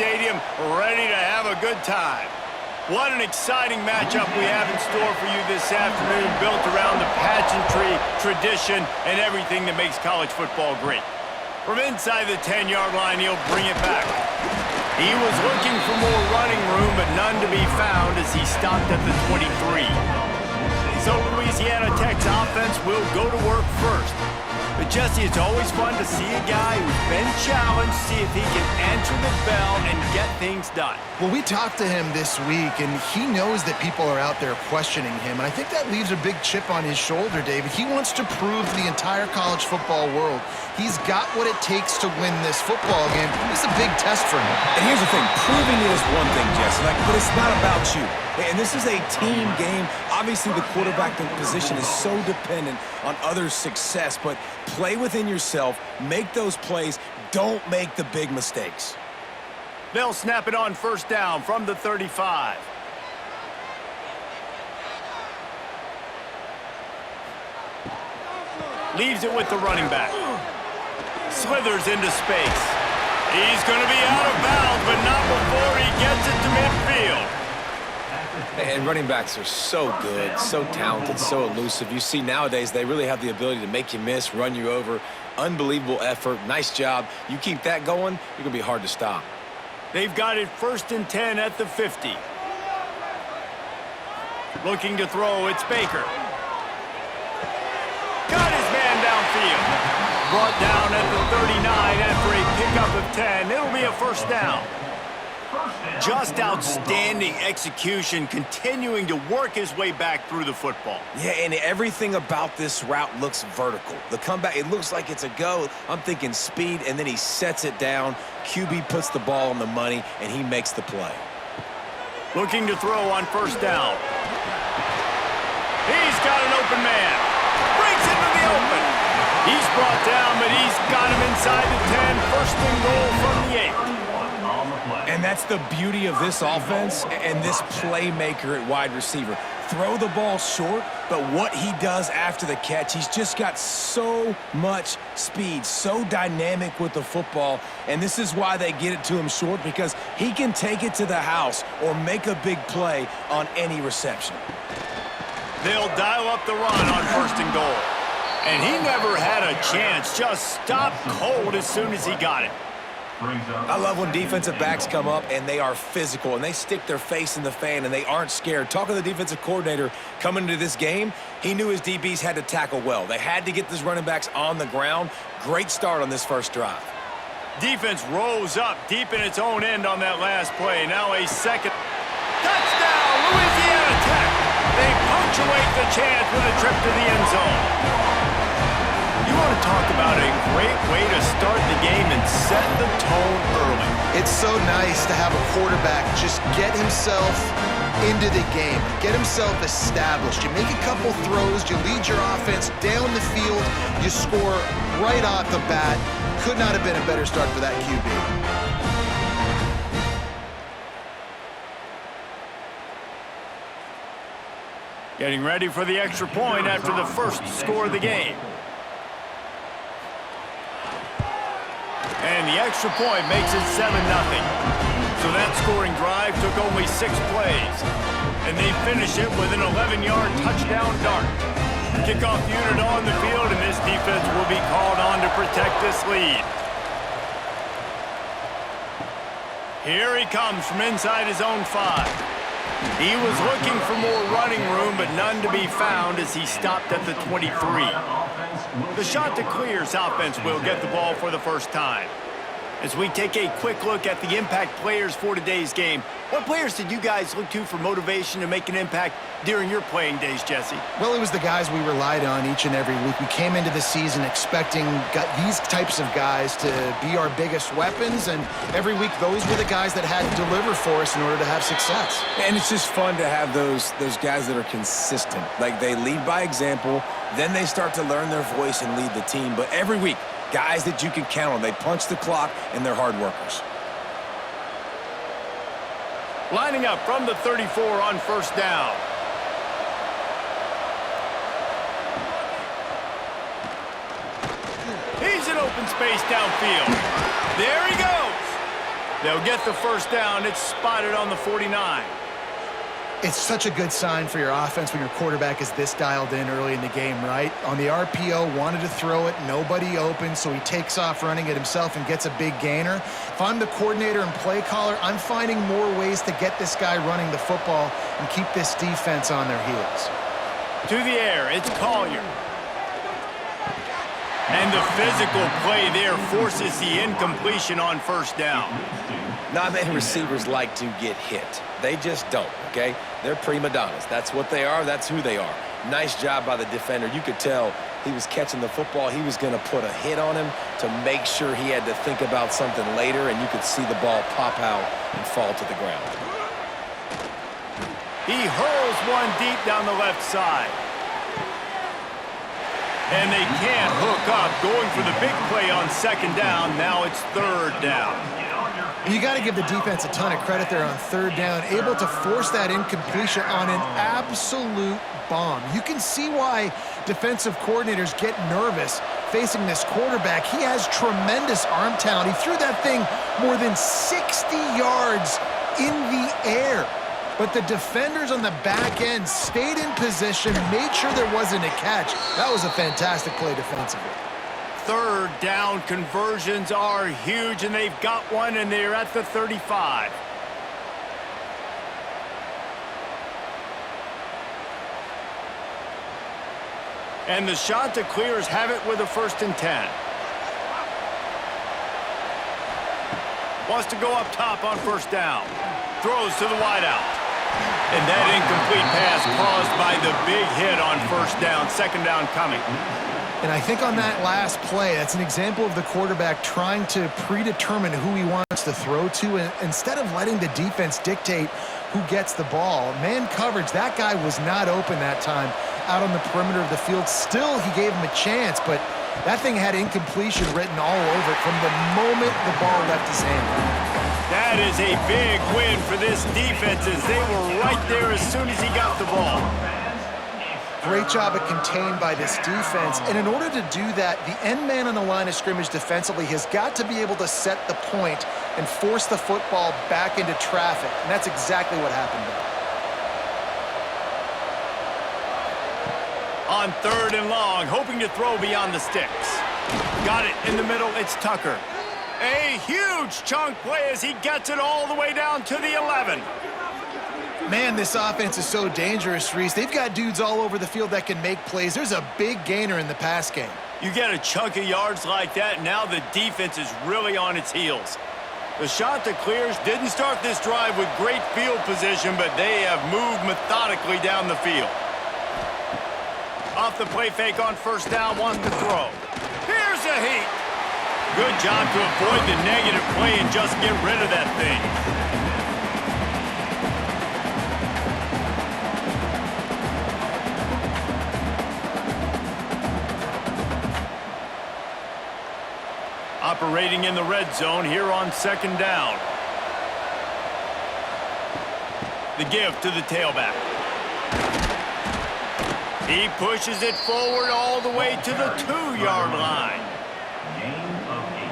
stadium, ready to have a good time. What an exciting matchup we have in store for you this afternoon, built around the pageantry, tradition, and everything that makes college football great. From inside the 10-yard line, he'll bring it back. He was looking for more running room, but none to be found as he stopped at the 23. So Louisiana Tech's offense will go to work first. But, Jesse, it's always fun to see a guy who's been challenged, see if he can answer the bell and get things done. Well, we talked to him this week, and he knows that people are out there questioning him, and I think that leaves a big chip on his shoulder, David. He wants to prove to the entire college football world he's got what it takes to win this football game. It's a big test for him. And here's the thing. Proving it is one thing, Jesse, but it's not about you. And this is a team game. Obviously, the quarterback position is so dependent on others' success, but play within yourself, make those plays, don't make the big mistakes. They'll snap it on first down from the 35. Leaves it with the running back. Slithers into space. He's going to be out of bounds, but not before he gets it to midfield. And running backs are so good, so talented, so elusive. You see nowadays they really have the ability to make you miss, run you over. Unbelievable effort. Nice job. You keep that going, you're going to be hard to stop. They've got it 1st and 10 at the 50. Looking to throw, it's Baker. Got his man downfield. Brought down at the 39 after a pickup of 10. It'll be a first down. Just outstanding execution, continuing to work his way back through the football. Yeah, and everything about this route looks vertical. The comeback, it looks like it's a go. I'm thinking speed, and then he sets it down. QB puts the ball on the money, and he makes the play. Looking to throw on first down. He's got an open man. Breaks into the open. He's brought down, but he's got him inside the 10. First and goal from the 8. And that's the beauty of this offense and this playmaker at wide receiver. Throw the ball short, but what he does after the catch, he's just got so much speed, so dynamic with the football, and this is why they get it to him short, because he can take it to the house or make a big play on any reception. They'll dial up the run on first and goal. And he never had a chance, just stopped cold as soon as he got it. I love when defensive backs come up and they are physical and they stick their face in the fan and they aren't scared. Talking to the defensive coordinator coming into this game, he knew his DBs had to tackle well. They had to get these running backs on the ground. Great start on this first drive. Defense rose up deep in its own end on that last play. Now a second. Touchdown, Louisiana Tech. They punctuate the chance with a trip to the end zone. You want to talk about a great way to start the game and set the tone early. It's so nice to have a quarterback just get himself into the game, get himself established. You make a couple throws, you lead your offense down the field, you score right off the bat. Could not have been a better start for that QB. Getting ready for the extra point after the first score of the game. And the extra point makes it 7-0. So that scoring drive took only 6 plays. And they finish it with an 11-yard touchdown dart. Kickoff unit on the field, and this defense will be called on to protect this lead. Here he comes from inside his own 5. He was looking for more running room, but none to be found as he stopped at the 23. The shot to clear's offense will get the ball for the first time. As we take a quick look at the impact players for today's game, what players did you guys look to for motivation to make an impact during your playing days, Jesse? Well, it was the guys we relied on each and every week. We came into the season expecting these types of guys to be our biggest weapons, and every week those were the guys that had to deliver for us in order to have success. And it's just fun to have those guys that are consistent. Like, they lead by example, then they start to learn their voice and lead the team. But every week, guys that you can count on. They punch the clock, and they're hard workers. Lining up from the 34 on first down. He's in open space downfield. There he goes. They'll get the first down. It's spotted on the 49. It's such a good sign for your offense when your quarterback is this dialed in early in the game, right? On the RPO, wanted to throw it, nobody open, so he takes off running it himself and gets a big gainer. If I'm the coordinator and play caller, I'm finding more ways to get this guy running the football and keep this defense on their heels. To the air, it's Collier. And the physical play there forces the incompletion on first down. Not many receivers like to get hit. They just don't, okay? They're prima donnas. That's what they are. That's who they are. Nice job by the defender. You could tell he was catching the football. He was going to put a hit on him to make sure he had to think about something later, and you could see the ball pop out and fall to the ground. He hurls one deep down the left side. And they can't hook up, going for the big play on second down. Now it's third down. You got to give the defense a ton of credit there on third down, able to force that incompletion on an absolute bomb. You can see why defensive coordinators get nervous facing this quarterback. He has tremendous arm talent. He threw that thing more than 60 yards in the air. But the defenders on the back end stayed in position, made sure there wasn't a catch. That was a fantastic play defensively. Third down conversions are huge, and they've got one, and they're at the 35. And the Chanticleers have it with a 1st and 10. Wants to go up top on first down. Throws to the wideout. And that incomplete pass caused by the big hit on first down. Second down coming. And I think on that last play, that's an example of the quarterback trying to predetermine who he wants to throw to, and instead of letting the defense dictate who gets the ball. Man coverage, that guy was not open that time out on the perimeter of the field. Still, he gave him a chance, but that thing had incompletion written all over it from the moment the ball left his hand. That is a big win for this defense, as they were right there as soon as he got the ball. Great job of contained by this defense. And in order to do that, the end man on the line of scrimmage defensively has got to be able to set the point and force the football back into traffic. And that's exactly what happened there. On third and long, hoping to throw beyond the sticks. Got it in the middle, it's Tucker. A huge chunk play as he gets it all the way down to the 11. Man, this offense is so dangerous, Reese. They've got dudes all over the field that can make plays. There's a big gainer in the pass game. You get a chunk of yards like that, now the defense is really on its heels. The Chanticleers didn't start this drive with great field position, but they have moved methodically down the field. Off the play fake on first down, wants to throw. Here's a heat. Good job to avoid the negative play and just get rid of that thing. Operating in the red zone here on second down. The give to the tailback. He pushes it forward all the way to the 2-yard line. Game of 8.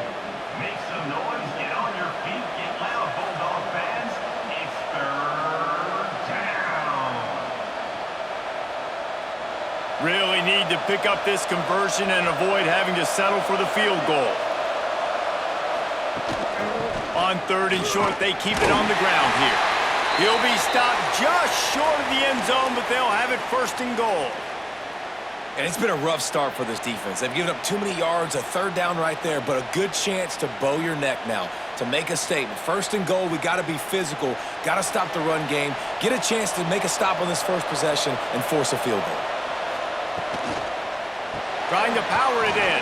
Make some noise, get on your feet, get loud, Bulldog fans. It's third down. Really need to pick up this conversion and avoid having to settle for the field goal. On third and short, they keep it on the ground here. He'll be stopped just short of the end zone, but they'll have it 1st and goal. And it's been a rough start for this defense. They've given up too many yards, a third down right there, but a good chance to bow your neck now, to make a statement. 1st and goal, we got to be physical, got to stop the run game, get a chance to make a stop on this first possession, and force a field goal. Trying to power it in.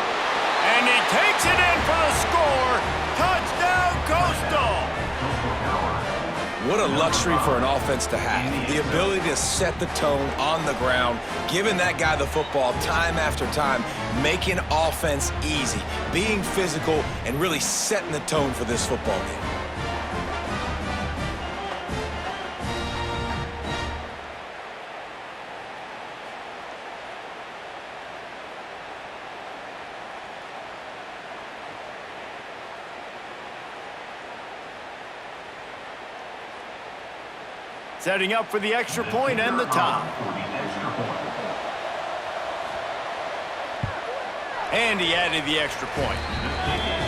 And he takes it in for the score. Touchdown, Coastal! What a luxury for an offense to have. The ability to set the tone on the ground, giving that guy the football time after time, making offense easy, being physical, and really setting the tone for this football game. Setting up for the extra point and the tie. And he added the extra point.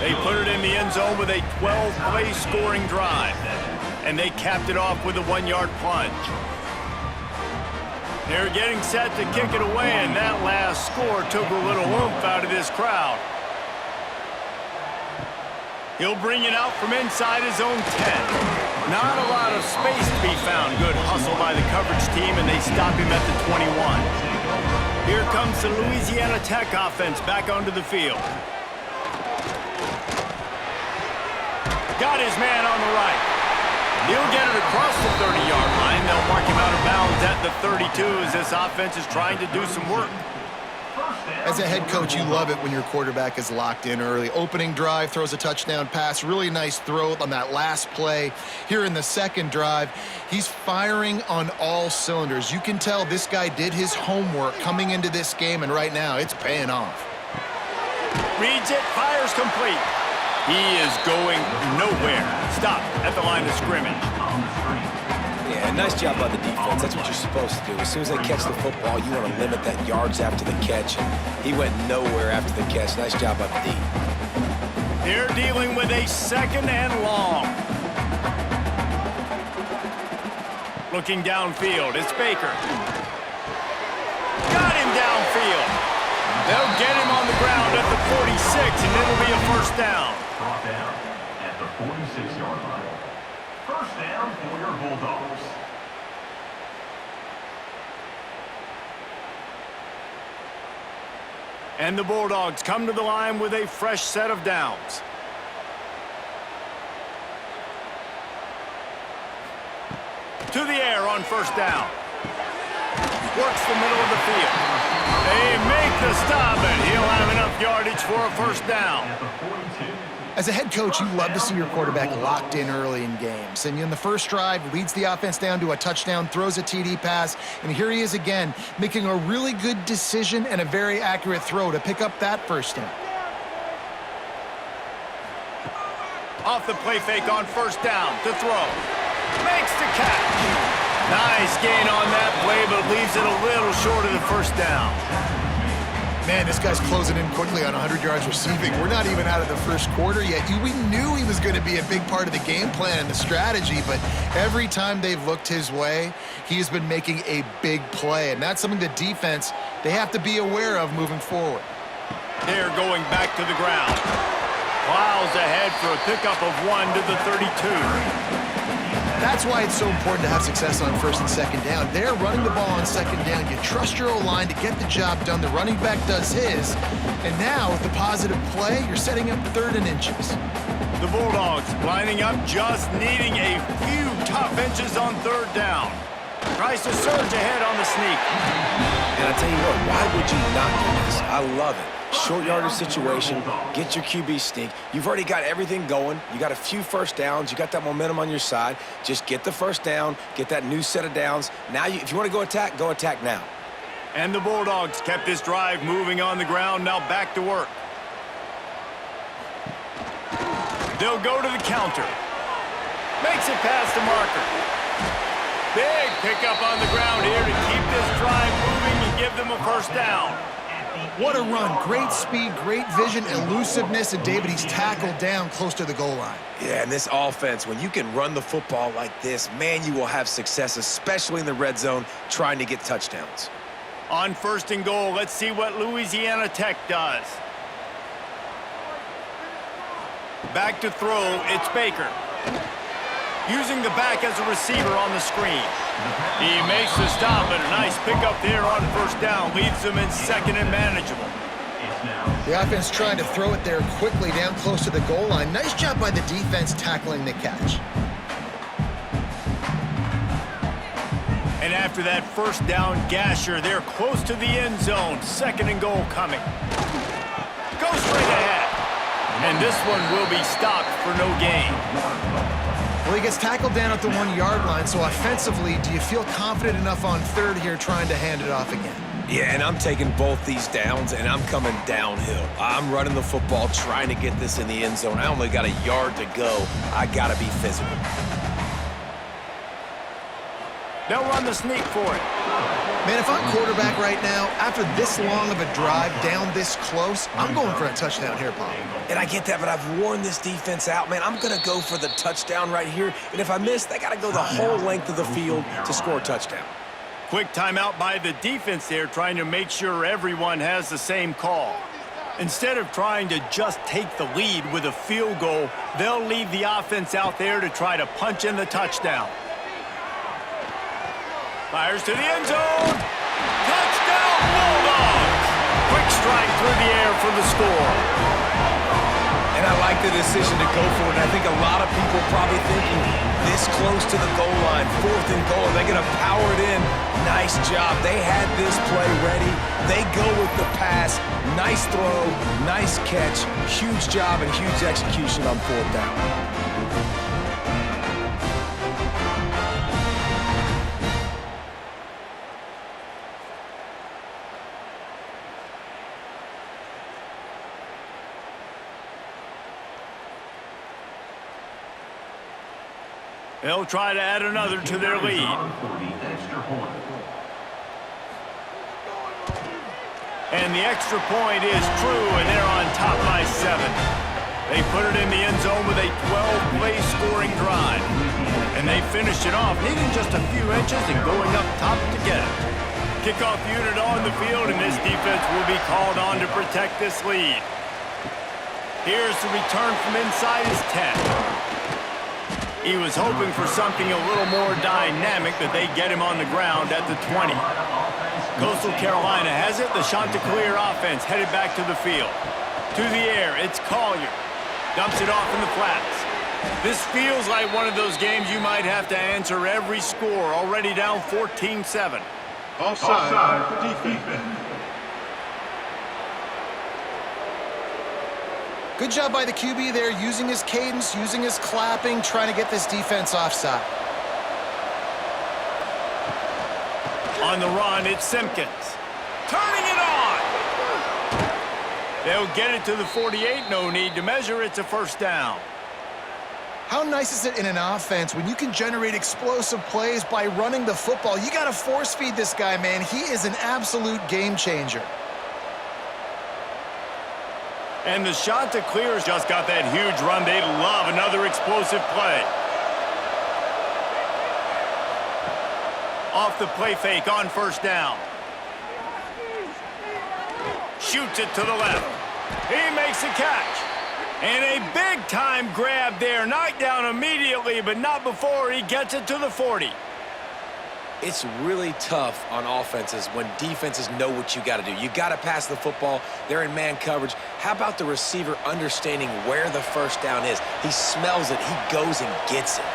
They put it in the end zone with a 12-play scoring drive. And they capped it off with a 1-yard plunge. They're getting set to kick it away, and that last score took a little oomph out of this crowd. He'll bring it out from inside his own 10. Not a lot of space to be found. Good hustle by the coverage team, and they stop him at the 21. Here comes the Louisiana Tech offense back onto the field. Got his man on the right. He'll get it across the 30-yard line. They'll mark him out of bounds at the 32 as this offense is trying to do some work. As a head coach, you love it when your quarterback is locked in early. Opening drive, throws a touchdown pass. Really nice throw on that last play. Here in the second drive, he's firing on all cylinders. You can tell this guy did his homework coming into this game, and right now it's paying off. Reads it, fires complete. He is going nowhere. Stop at the line of scrimmage. Yeah, nice job by the defense. That's what you're supposed to do. As soon as they catch the football, you want to limit that yards after the catch. He went nowhere after the catch. Nice job by the D. They're dealing with a 2nd and long. Looking downfield, it's Baker. Got him downfield. They'll get him on the ground at the 46, and it'll be a first down. Brought down at the 46-yard line. First down for your Bulldogs. And the Bulldogs come to the line with a fresh set of downs. To the air on first down. Works the middle of the field. They make the stop, and he'll have enough yardage for a first down. At the 42. As a head coach, you love to see your quarterback locked in early in games. And in the first drive, leads the offense down to a touchdown, throws a TD pass, and here he is again, making a really good decision and a very accurate throw to pick up that first down. Off the play fake on first down to throw. Makes the catch. Nice gain on that play, but leaves it a little short of the first down. Man, this guy's closing in quickly on 100 yards receiving. We're not even out of the first quarter yet. We knew he was going to be a big part of the game plan and the strategy, but every time they've looked his way, he has been making a big play, and that's something the defense, they have to be aware of moving forward. They're going back to the ground. Plows ahead for a pickup of 1 to the 32. That's why it's so important to have success on first and second down. They're running the ball on second down. You trust your O-line to get the job done. The running back does his. And now, with the positive play, you're setting up 3rd and inches. The Bulldogs lining up, just needing a few tough inches on 3rd down. Tries to surge ahead on the sneak. And I tell you what, why would you not do this? I love it. Short yardage situation, get your QB sneak. You've already got everything going. You got a few first downs. You got that momentum on your side. Just get the first down, get that new set of downs. Now, if you want to go attack now. And the Bulldogs kept this drive moving on the ground, now back to work. They'll go to the counter. Makes it past the marker. Big pickup on the ground here to keep this drive moving and give them a first down. What a run. Great speed, great vision, elusiveness, and David, he's tackled down close to the goal line. Yeah, and this offense, when you can run the football like this, man, you will have success, especially in the red zone, trying to get touchdowns. On 1st and goal, let's see what Louisiana Tech does. Back to throw, it's Baker. Using the back as a receiver on the screen. He makes the stop, and a nice pickup there on first down. Leaves them in 2nd and manageable. The offense trying to throw it there quickly down close to the goal line. Nice job by the defense tackling the catch. And after that first down gasher, they're close to the end zone. 2nd and goal coming. Go straight ahead. And this one will be stopped for no gain. Well, he gets tackled down at the 1-yard line, so offensively, do you feel confident enough on 3rd here trying to hand it off again? Yeah, and I'm taking both these downs, and I'm coming downhill. I'm running the football, trying to get this in the end zone. I only got a yard to go. I got to be physical. They'll run the sneak for it. Man, if I'm quarterback right now, after this long of a drive down this close, I'm going for a touchdown here, Pop. And I get that, but I've worn this defense out, man. I'm going to go for the touchdown right here. And if I miss, they got to go the whole length of the field to score a touchdown. Quick timeout by the defense there, trying to make sure everyone has the same call. Instead of trying to just take the lead with a field goal, they'll leave the offense out there to try to punch in the touchdown. Fires to the end zone. Touchdown, Bulldogs! Quick strike through the air for the score. And I like the decision to go for it. I think a lot of people probably thinking this close to the goal line, 4th and goal, they're going to power it in. Nice job. They had this play ready. They go with the pass. Nice throw, nice catch. Huge job and huge execution on 4th down. They'll try to add another to their lead. And the extra point is true, and they're on top by 7. They put it in the end zone with a 12-play scoring drive. And they finished it off, needing just a few inches and going up top to get it. Kickoff unit on the field, and this defense will be called on to protect this lead. Here's the return from inside his 10. He was hoping for something a little more dynamic, but they get him on the ground at the 20. Coastal Carolina has it. The Chanticleer offense headed back to the field. To the air, it's Collier. Dumps it off in the flats. This feels like one of those games you might have to answer every score. Already down 14-7. Offside, defense. Good job by the QB there, using his cadence, using his clapping, trying to get this defense offside. On the run, it's Simpkins. Turning it on! They'll get it to the 48. No need to measure. It's a 1st down. How nice is it in an offense when you can generate explosive plays by running the football? You got to force feed this guy, man. He is an absolute game changer. And the Chanticleers just got that huge run. They'd love another explosive play. Off the play fake on 1st down. Shoots it to the left. He makes a catch. And a big-time grab there. Knocked down immediately, but not before he gets it to the 40. It's really tough on offenses when defenses know what you got to do. You got to pass the football. They're in man coverage. How about the receiver understanding where the 1st down is? He smells it. He goes and gets it.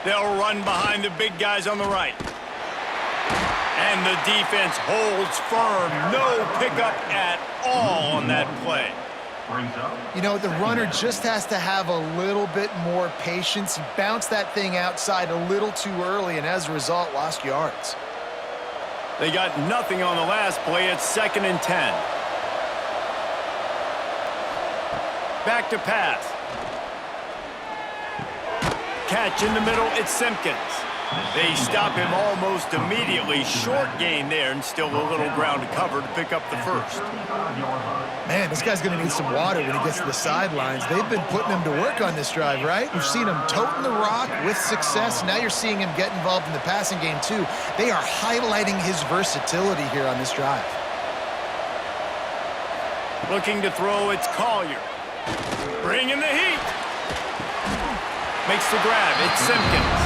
They'll run behind the big guys on the right. And the defense holds firm. No pickup at all on that play. You know, the runner just has to have a little bit more patience. He bounced that thing outside a little too early, and as a result, lost yards. They got nothing on the last play. It's 2nd and 10. Back to pass. Catch in the middle. It's Simpkins. They stop him almost immediately. Short gain there, and still a little ground to cover to pick up the 1st. Man, this guy's going to need some water when he gets to the sidelines. They've been putting him to work on this drive, right? You've seen him toting the rock with success. Now you're seeing him get involved in the passing game, too. They are highlighting his versatility here on this drive. Looking to throw, it's Collier. Bringing the heat. Makes the grab. It's Simpkins.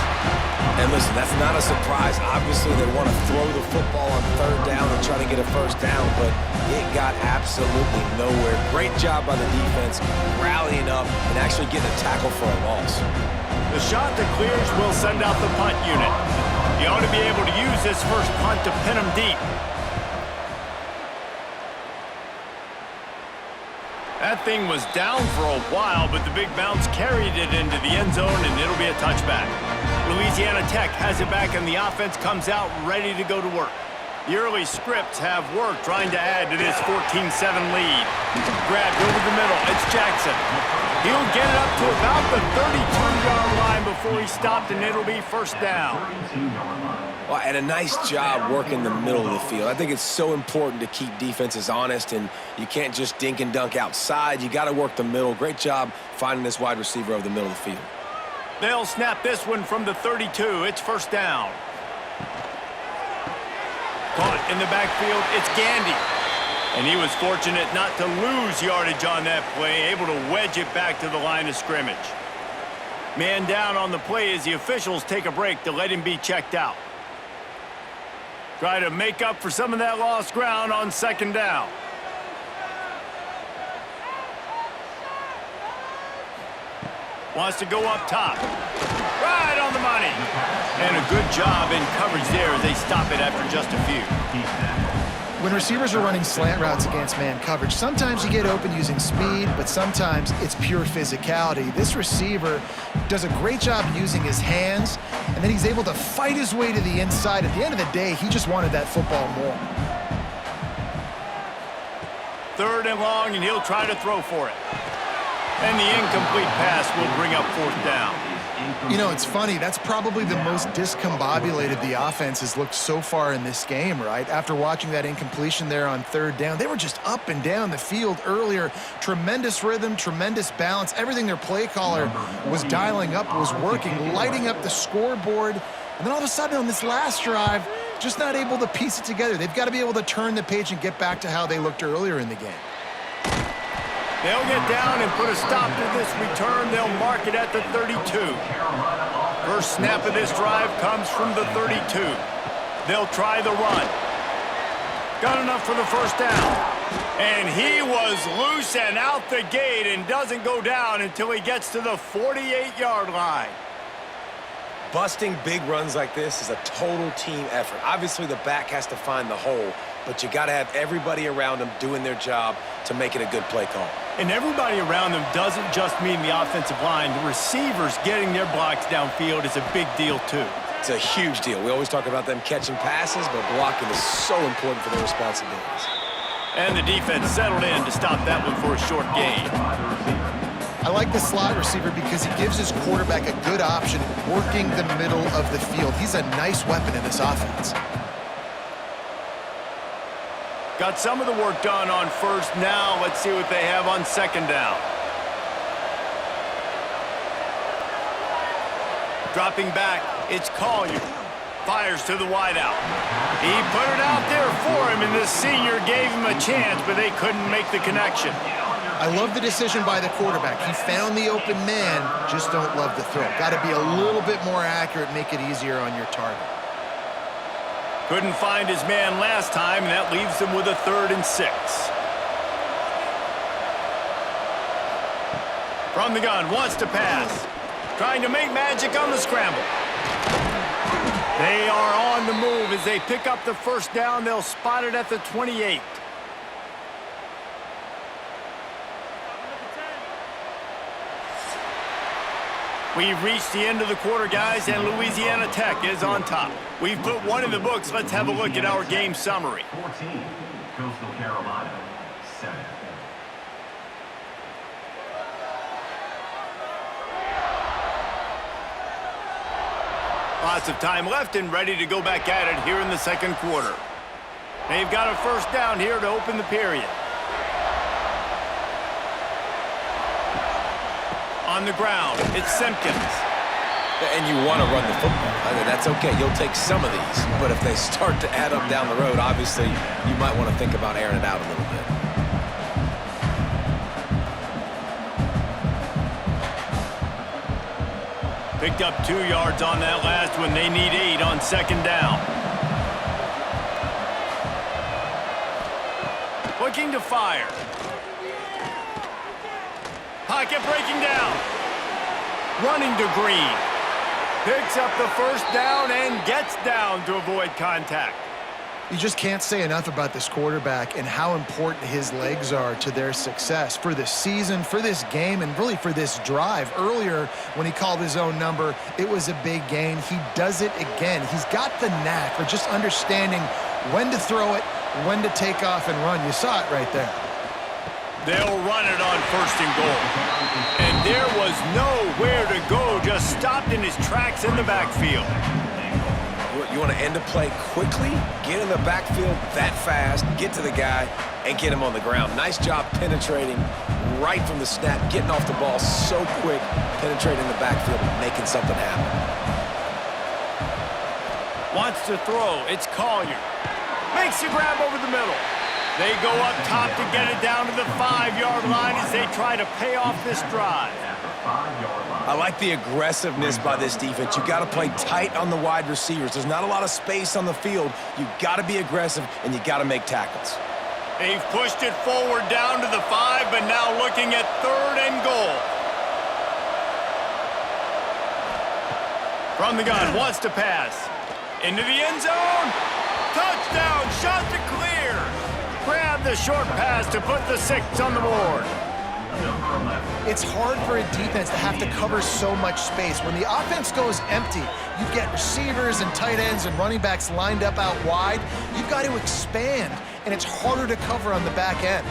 And listen, that's not a surprise. Obviously, they want to throw the football on 3rd down and try to get a 1st down, but it got absolutely nowhere. Great job by the defense, rallying up and actually getting a tackle for a loss. The Chanticleers will send out the punt unit. You ought to be able to use this 1st punt to pin them deep. That thing was down for a while, but the big bounce carried it into the end zone, and it'll be a touchback. Louisiana Tech has it back, and the offense comes out ready to go to work. The early scripts have worked, trying to add to this 14-7 lead. Grabbed over the middle. It's Jackson. He'll get it up to about the 32-yard line before he stopped, and it'll be first down. Well, and a nice job working the middle of the field. I think it's so important to keep defenses honest, and you can't just dink and dunk outside. You got to work the middle. Great job finding this wide receiver over the middle of the field. They'll snap this one from the 32. It's first down. Caught in the backfield, it's Gandy. And he was fortunate not to lose yardage on that play, able to wedge it back to the line of scrimmage. Man down on the play as the officials take a break to let him be checked out. Try to make up for some of that lost ground on second down. Wants to go up top. Right on the money. And a good job in coverage there as they stop it after just a few. When receivers are running slant routes against man coverage, sometimes you get open using speed, but sometimes it's pure physicality. This receiver does a great job using his hands, and then he's able to fight his way to the inside. At the end of the day, he just wanted that football more. Third and long, and he'll try to throw for it. And the incomplete pass will bring up fourth down. You know, it's funny. That's probably the most discombobulated the offense has looked so far in this game, right? After watching that incompletion there on third down, they were just up and down the field earlier. Tremendous rhythm, tremendous balance. Everything their play caller was dialing up was working, lighting up the scoreboard. And then all of a sudden on this last drive, just not able to piece it together. They've got to be able to turn the page and get back to how they looked earlier in the game. They'll get down and put a stop to this return. They'll mark it at the 32. First snap of this drive comes from the 32. They'll try the run. Got enough for the first down. And he was loose and out the gate and doesn't go down until he gets to the 48-yard line. Busting big runs like this is a total team effort. Obviously, the back has to find the hole, but you got to have everybody around them doing their job to make it a good play call. And everybody around them doesn't just mean the offensive line. The receivers getting their blocks downfield is a big deal, too. It's a huge deal. We always talk about them catching passes, but blocking is so important for their responsibilities. And the defense settled in to stop that one for a short gain. I like the slot receiver because he gives his quarterback a good option working the middle of the field. He's a nice weapon in this offense. Got some of the work done on first. Now let's see what they have on second down. Dropping back, it's Collier. Fires to the wideout. He put it out there for him, and the senior gave him a chance, but they couldn't make the connection. I love the decision by the quarterback. He found the open man, just don't love the throw. Got to be a little bit more accurate, make it easier on your target. Couldn't find his man last time, and that leaves him with a 3rd and 6. From the gun, wants to pass. Trying to make magic on the scramble. They are on the move as they pick up the first down. They'll spot it at the 28. We've reached the end of the quarter, guys, and Louisiana Tech is on top. We've put one in the books. Let's have a look at our game summary. 14, Coastal Carolina, 7. Lots of time left and ready to go back at it here in the second quarter. They've got a first down here to open the period. On the ground, it's Simpkins. And you want to run the football. I mean, that's okay. You'll take some of these. But if they start to add up down the road, obviously, you might want to think about airing it out a little bit. Picked up 2 yards on that last one. They need 8 on second down. Looking to fire. Pocket breaking down. Running to Green. Picks up the first down and gets down to avoid contact. You just can't say enough about this quarterback and how important his legs are to their success for this season, for this game, and really for this drive. Earlier, when he called his own number, it was a big gain. He does it again. He's got the knack for just understanding when to throw it, when to take off and run. You saw it right there. They'll run it on 1st and goal. And defense in the backfield. You want to end a play quickly, get in the backfield that fast, get to the guy, and get him on the ground. Nice job penetrating right from the snap, getting off the ball so quick, penetrating the backfield and making something happen. Wants to throw. It's Collier. Makes the grab over the middle. They go up top to get it down to the 5-yard line as they try to pay off this drive. I like the aggressiveness by this defense. You got to play tight on the wide receivers. There's not a lot of space on the field. You got to be aggressive, and you got to make tackles. They've pushed it forward down to the 5, but now looking at 3rd and goal. From the gun, wants to pass. Into the end zone. Touchdown, shot to clear. Grab the short pass to put the 6 on the board. It's hard for a defense to have to cover so much space. When the offense goes empty, you get receivers and tight ends and running backs lined up out wide. You've got to expand, and it's harder to cover on the back end.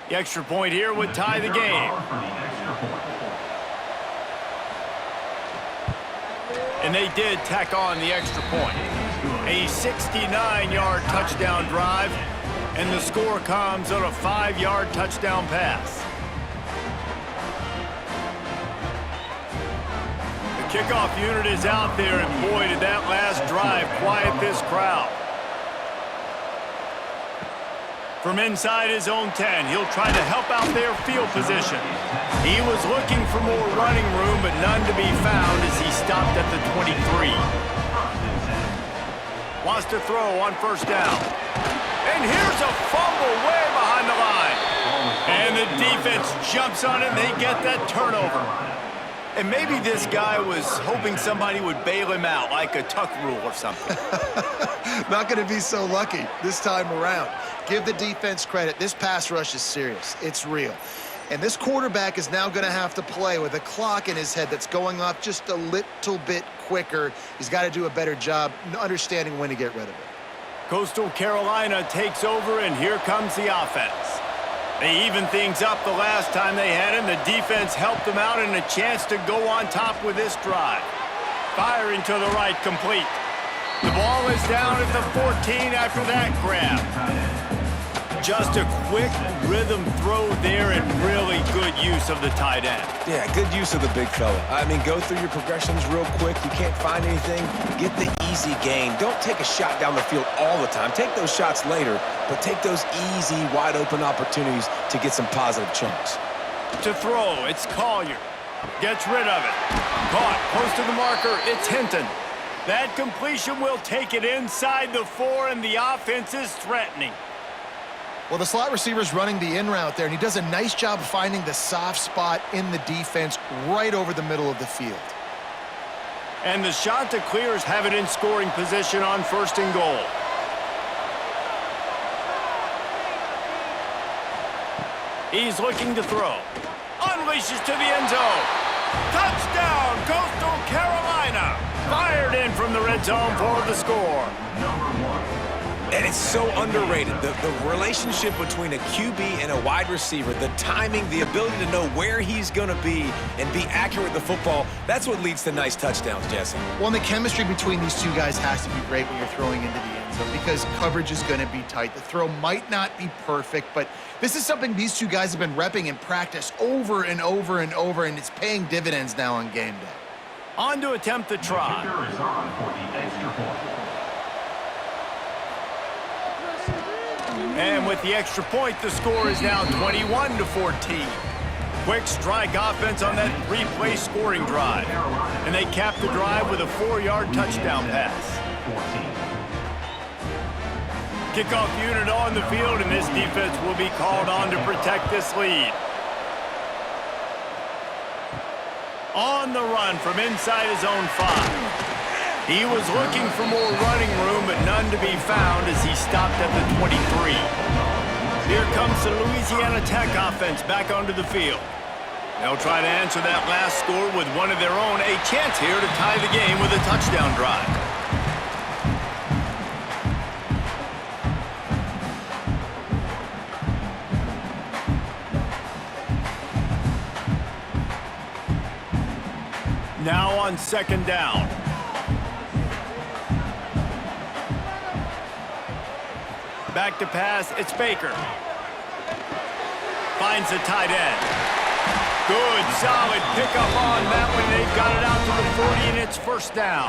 The extra point here would tie the game. And they did tack on the extra point. A 69-yard touchdown drive, and the score comes on a 5-yard touchdown pass. The kickoff unit is out there, and boy, did that last drive quiet this crowd. From inside his own 10, he'll try to help out their field position. He was looking for more running room, but none to be found as he stopped at the 23. Wants to throw on 1st down. And here's a fumble way behind the line. And the defense jumps on it, and they get that turnover. And maybe this guy was hoping somebody would bail him out, like a tuck rule or something. Not going to be so lucky this time around. Give the defense credit. This pass rush is serious. It's real. And this quarterback is now going to have to play with a clock in his head that's going off just a little bit quicker. He's got to do a better job understanding when to get rid of it. Coastal Carolina takes over, and here comes the offense. They evened things up the last time they had him. The defense helped them out, and a chance to go on top with this drive. Firing to the right, complete. The ball is down at the 14 after that grab. Just a quick rhythm throw there, and really good use of the tight end. Yeah, good use of the big fella. I mean, go through your progressions real quick. You can't find anything, get the easy gain. Don't take a shot down the field all the time. Take those shots later, but take those easy, wide-open opportunities to get some positive chunks. To throw, it's Collier. Gets rid of it. Caught close to the marker, it's Hinton. That completion will take it inside the 4, and the offense is threatening. Well, the slot receiver's running the in route there, and he does a nice job of finding the soft spot in the defense right over the middle of the field. And the shot to clears have it in scoring position on 1st and goal. He's looking to throw. Unleashes to the end zone. Touchdown, Coastal Carolina. Fired in from the red zone for the score. And it's so underrated. The relationship between a QB and a wide receiver, the timing, the ability to know where he's going to be and be accurate with the football, that's what leads to nice touchdowns, Jesse. Well, and the chemistry between these two guys has to be great when you're throwing into the end zone because coverage is going to be tight. The throw might not be perfect, but this is something these two guys have been repping in practice over and over and over, and it's paying dividends now on game day. On to attempt the try. Kicker is on for the extra point. And with the extra point, the score is now 21-14. Quick strike offense on that 3-play scoring drive. And they cap the drive with a 4-yard touchdown pass. Kickoff unit on the field, and this defense will be called on to protect this lead. On the run from inside his own 5. He was looking for more running room, but none to be found as he stopped at the 23. Here comes the Louisiana Tech offense back onto the field. They'll try to answer that last score with one of their own. A chance here to tie the game with a touchdown drive. Now on second down. Back to pass, it's Baker. Finds the tight end. Good, solid pickup on that one. They've got it out to the 40, and it's first down.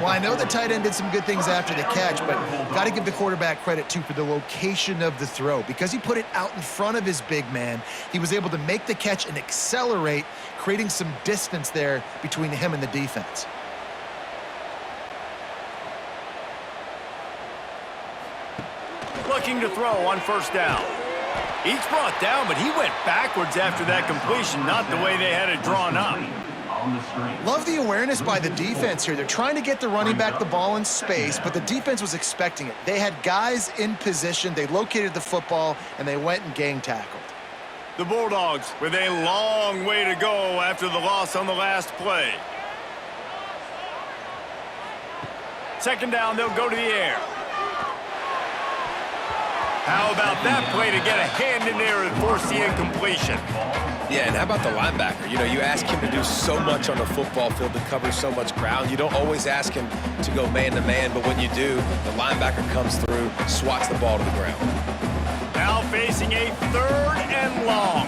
Well, I know the tight end did some good things after the catch, but got to give the quarterback credit, too, for the location of the throw. Because he put it out in front of his big man, he was able to make the catch and accelerate, creating some distance there between him and the defense. Looking to throw on first down. He's brought down, but he went backwards after that completion, not the way they had it drawn up. Love the awareness by the defense here. They're trying to get the running back the ball in space, but the defense was expecting it. They had guys in position, they located the football, and they went and gang tackled. The Bulldogs with a long way to go after the loss on the last play. Second down, they'll go to the air. How about that play to get a hand in there and force the incompletion? Yeah, and how about the linebacker? You know, you ask him to do so much on the football field, to cover so much ground. You don't always ask him to go man-to-man, but when you do, the linebacker comes through, swats the ball to the ground. Now facing a third and long.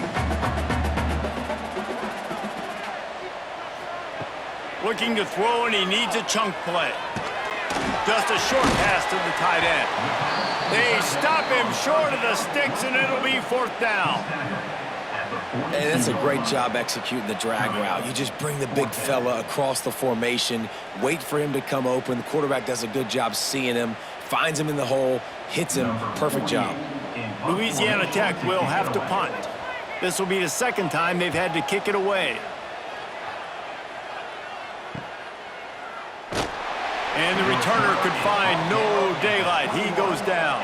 Looking to throw, and he needs a chunk play. Just a short pass to the tight end. They stop him short of the sticks, and it'll be fourth down. And that's a great job executing the drag route. You just bring the big fella across the formation, wait for him to come open. The quarterback does a good job seeing him, finds him in the hole, hits him. Perfect job. Louisiana Tech will have to punt. This will be the second time they've had to kick it away. And the returner could find no daylight. He goes down.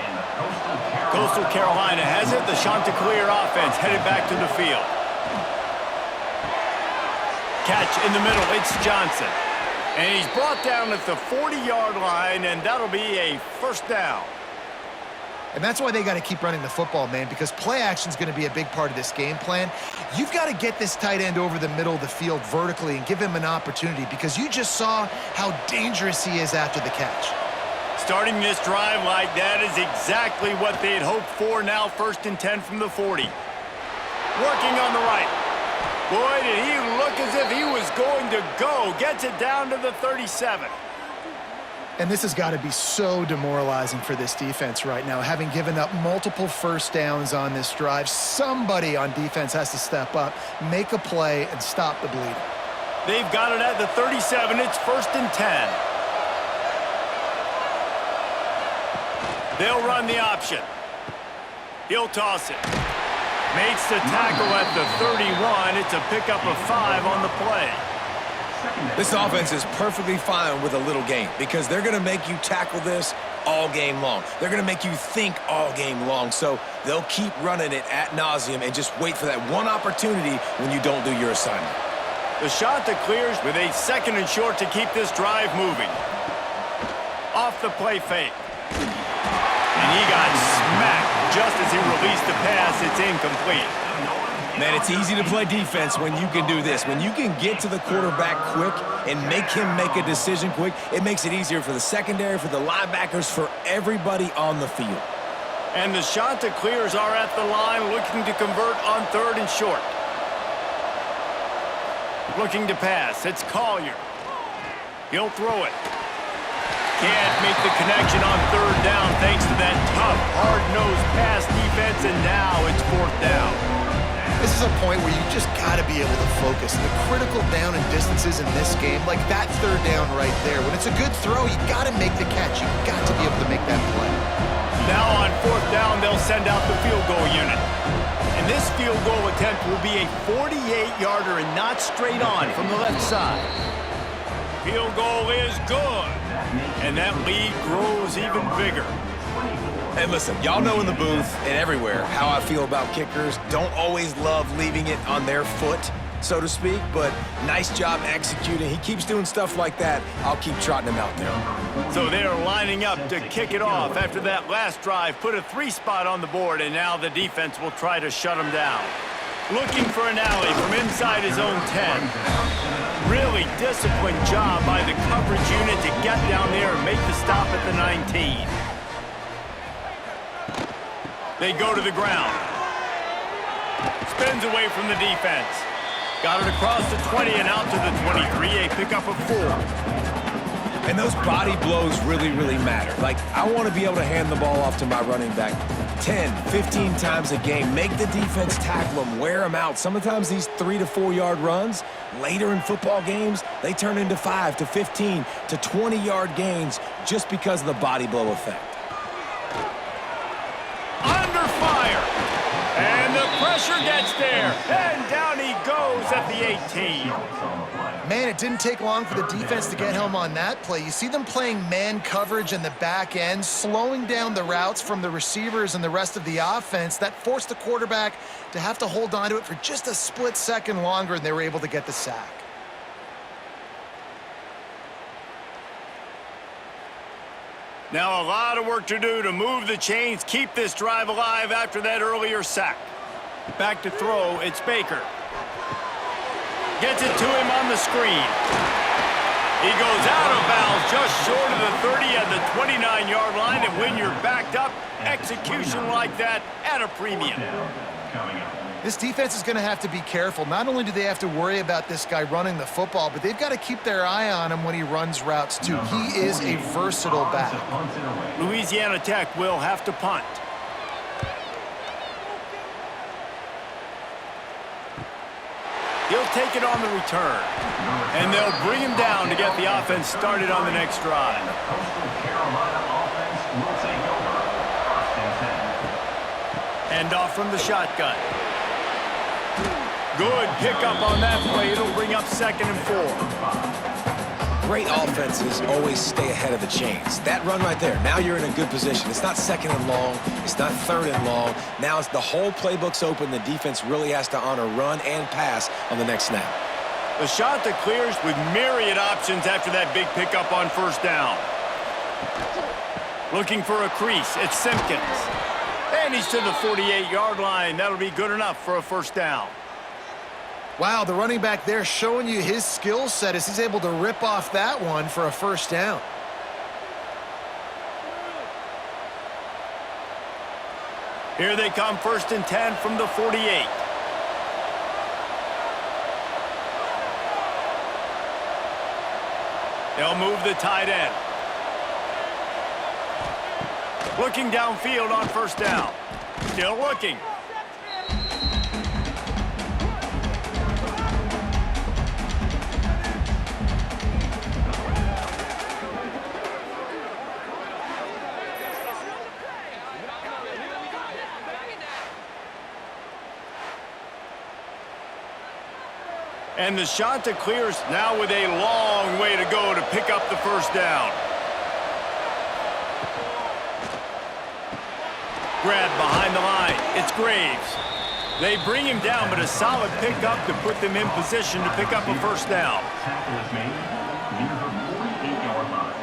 Coastal Carolina has it. The Chanticleer offense headed back to the field. Catch in the middle. It's Johnson. And he's brought down at the 40-yard line, and that'll be a first down. And that's why they got to keep running the football, man, because play action is going to be a big part of this game plan. You've got to get this tight end over the middle of the field vertically and give him an opportunity, because you just saw how dangerous he is after the catch. Starting this drive like that is exactly what they had hoped for. Now first and 10 from the 40. Working on the right. Boy, did he look as if he was going to go. Gets it down to the 37. And this has got to be so demoralizing for this defense right now, having given up multiple first downs on this drive. Somebody on defense has to step up, make a play, and stop the bleeding. They've got it at the 37. It's first and 10. They'll run the option. He'll toss it. Makes the tackle at the 31. It's a pickup of 5 on the play. This offense is perfectly fine with a little game, because they're going to make you tackle this all game long. They're going to make you think all game long. So they'll keep running it ad nauseum and just wait for that one opportunity when you don't do your assignment. The Chanticleers with a second and short to keep this drive moving. Off the play fake. And he got smacked just as he released the pass. It's incomplete. Man, it's easy to play defense when you can do this. When you can get to the quarterback quick and make him make a decision quick, it makes it easier for the secondary, for the linebackers, for everybody on the field. And the Chanticleers are at the line looking to convert on third and short. Looking to pass. It's Collier. He'll throw it. Can't make the connection on third down thanks to that tough, hard-nosed pass defense, and now it's fourth down. This is a point where you just got to be able to focus. The critical down and distances in this game, like that third down right there. When it's a good throw, you got to make the catch. You got to be able to make that play. Now on fourth down, they'll send out the field goal unit. And this field goal attempt will be a 48-yarder and not straight on from the left side. Field goal is good. And that lead grows even bigger. And listen, y'all know in the booth and everywhere how I feel about kickers. Don't always love leaving it on their foot, so to speak, but nice job executing. He keeps doing stuff like that. I'll keep trotting him out there. So they're lining up to kick it off after that last drive. Put a 3-spot on the board, and now the defense will try to shut him down. Looking for an alley from inside his own 10. Really disciplined job by the coverage unit to get down there and make the stop at the 19. They go to the ground. Spins away from the defense. Got it across the 20 and out to the 23. A pickup of 4. And those body blows really, really matter. Like, I want to be able to hand the ball off to my running back 10, 15 times a game. Make the defense tackle them, wear them out. Sometimes these 3 to 4 yard runs, later in football games, they turn into 5 to 15 to 20 yard gains just because of the body blow effect. Under fire. And the pressure gets there. And down he goes at the 18. Man, it didn't take long for the defense to get home on that play. You see them playing man coverage in the back end, slowing down the routes from the receivers and the rest of the offense. That forced the quarterback to have to hold on to it for just a split second longer, and they were able to get the sack. Now a lot of work to do to move the chains, keep this drive alive after that earlier sack. Back to throw, it's Baker. Gets it to him on the screen. He goes out of bounds just short of the 30 at the 29-yard line, and when you're backed up, execution like that at a premium. This defense is going to have to be careful. Not only do they have to worry about this guy running the football, but they've got to keep their eye on him when he runs routes, too. He is a versatile back. Louisiana Tech will have to punt. He'll take it on the return. And they'll bring him down to get the offense started on the next drive. Hand off from the shotgun. Good pickup on that play. It'll bring up 2nd and 4. Great offenses always stay ahead of the chains. That run right there, now you're in a good position. It's not 2nd and long. It's not 3rd and long. Now it's the whole playbook's open. The defense really has to honor run and pass on the next snap. The shot that clears with myriad options after that big pickup on 1st down. Looking for a crease. It's Simpkins. And he's to the 48-yard line. That'll be good enough for a 1st down. Wow, the running back there showing you his skill set as he's able to rip off that one for a 1st down. Here they come, 1st and 10 from the 48. They'll move the tight end. Looking downfield on 1st down. Still looking. And the shot that clears now with a long way to go to pick up the 1st down. Grab behind the line. It's Graves. They bring him down, but a solid pickup to put them in position to pick up a 1st down. Tackle is made near the 48-yard line.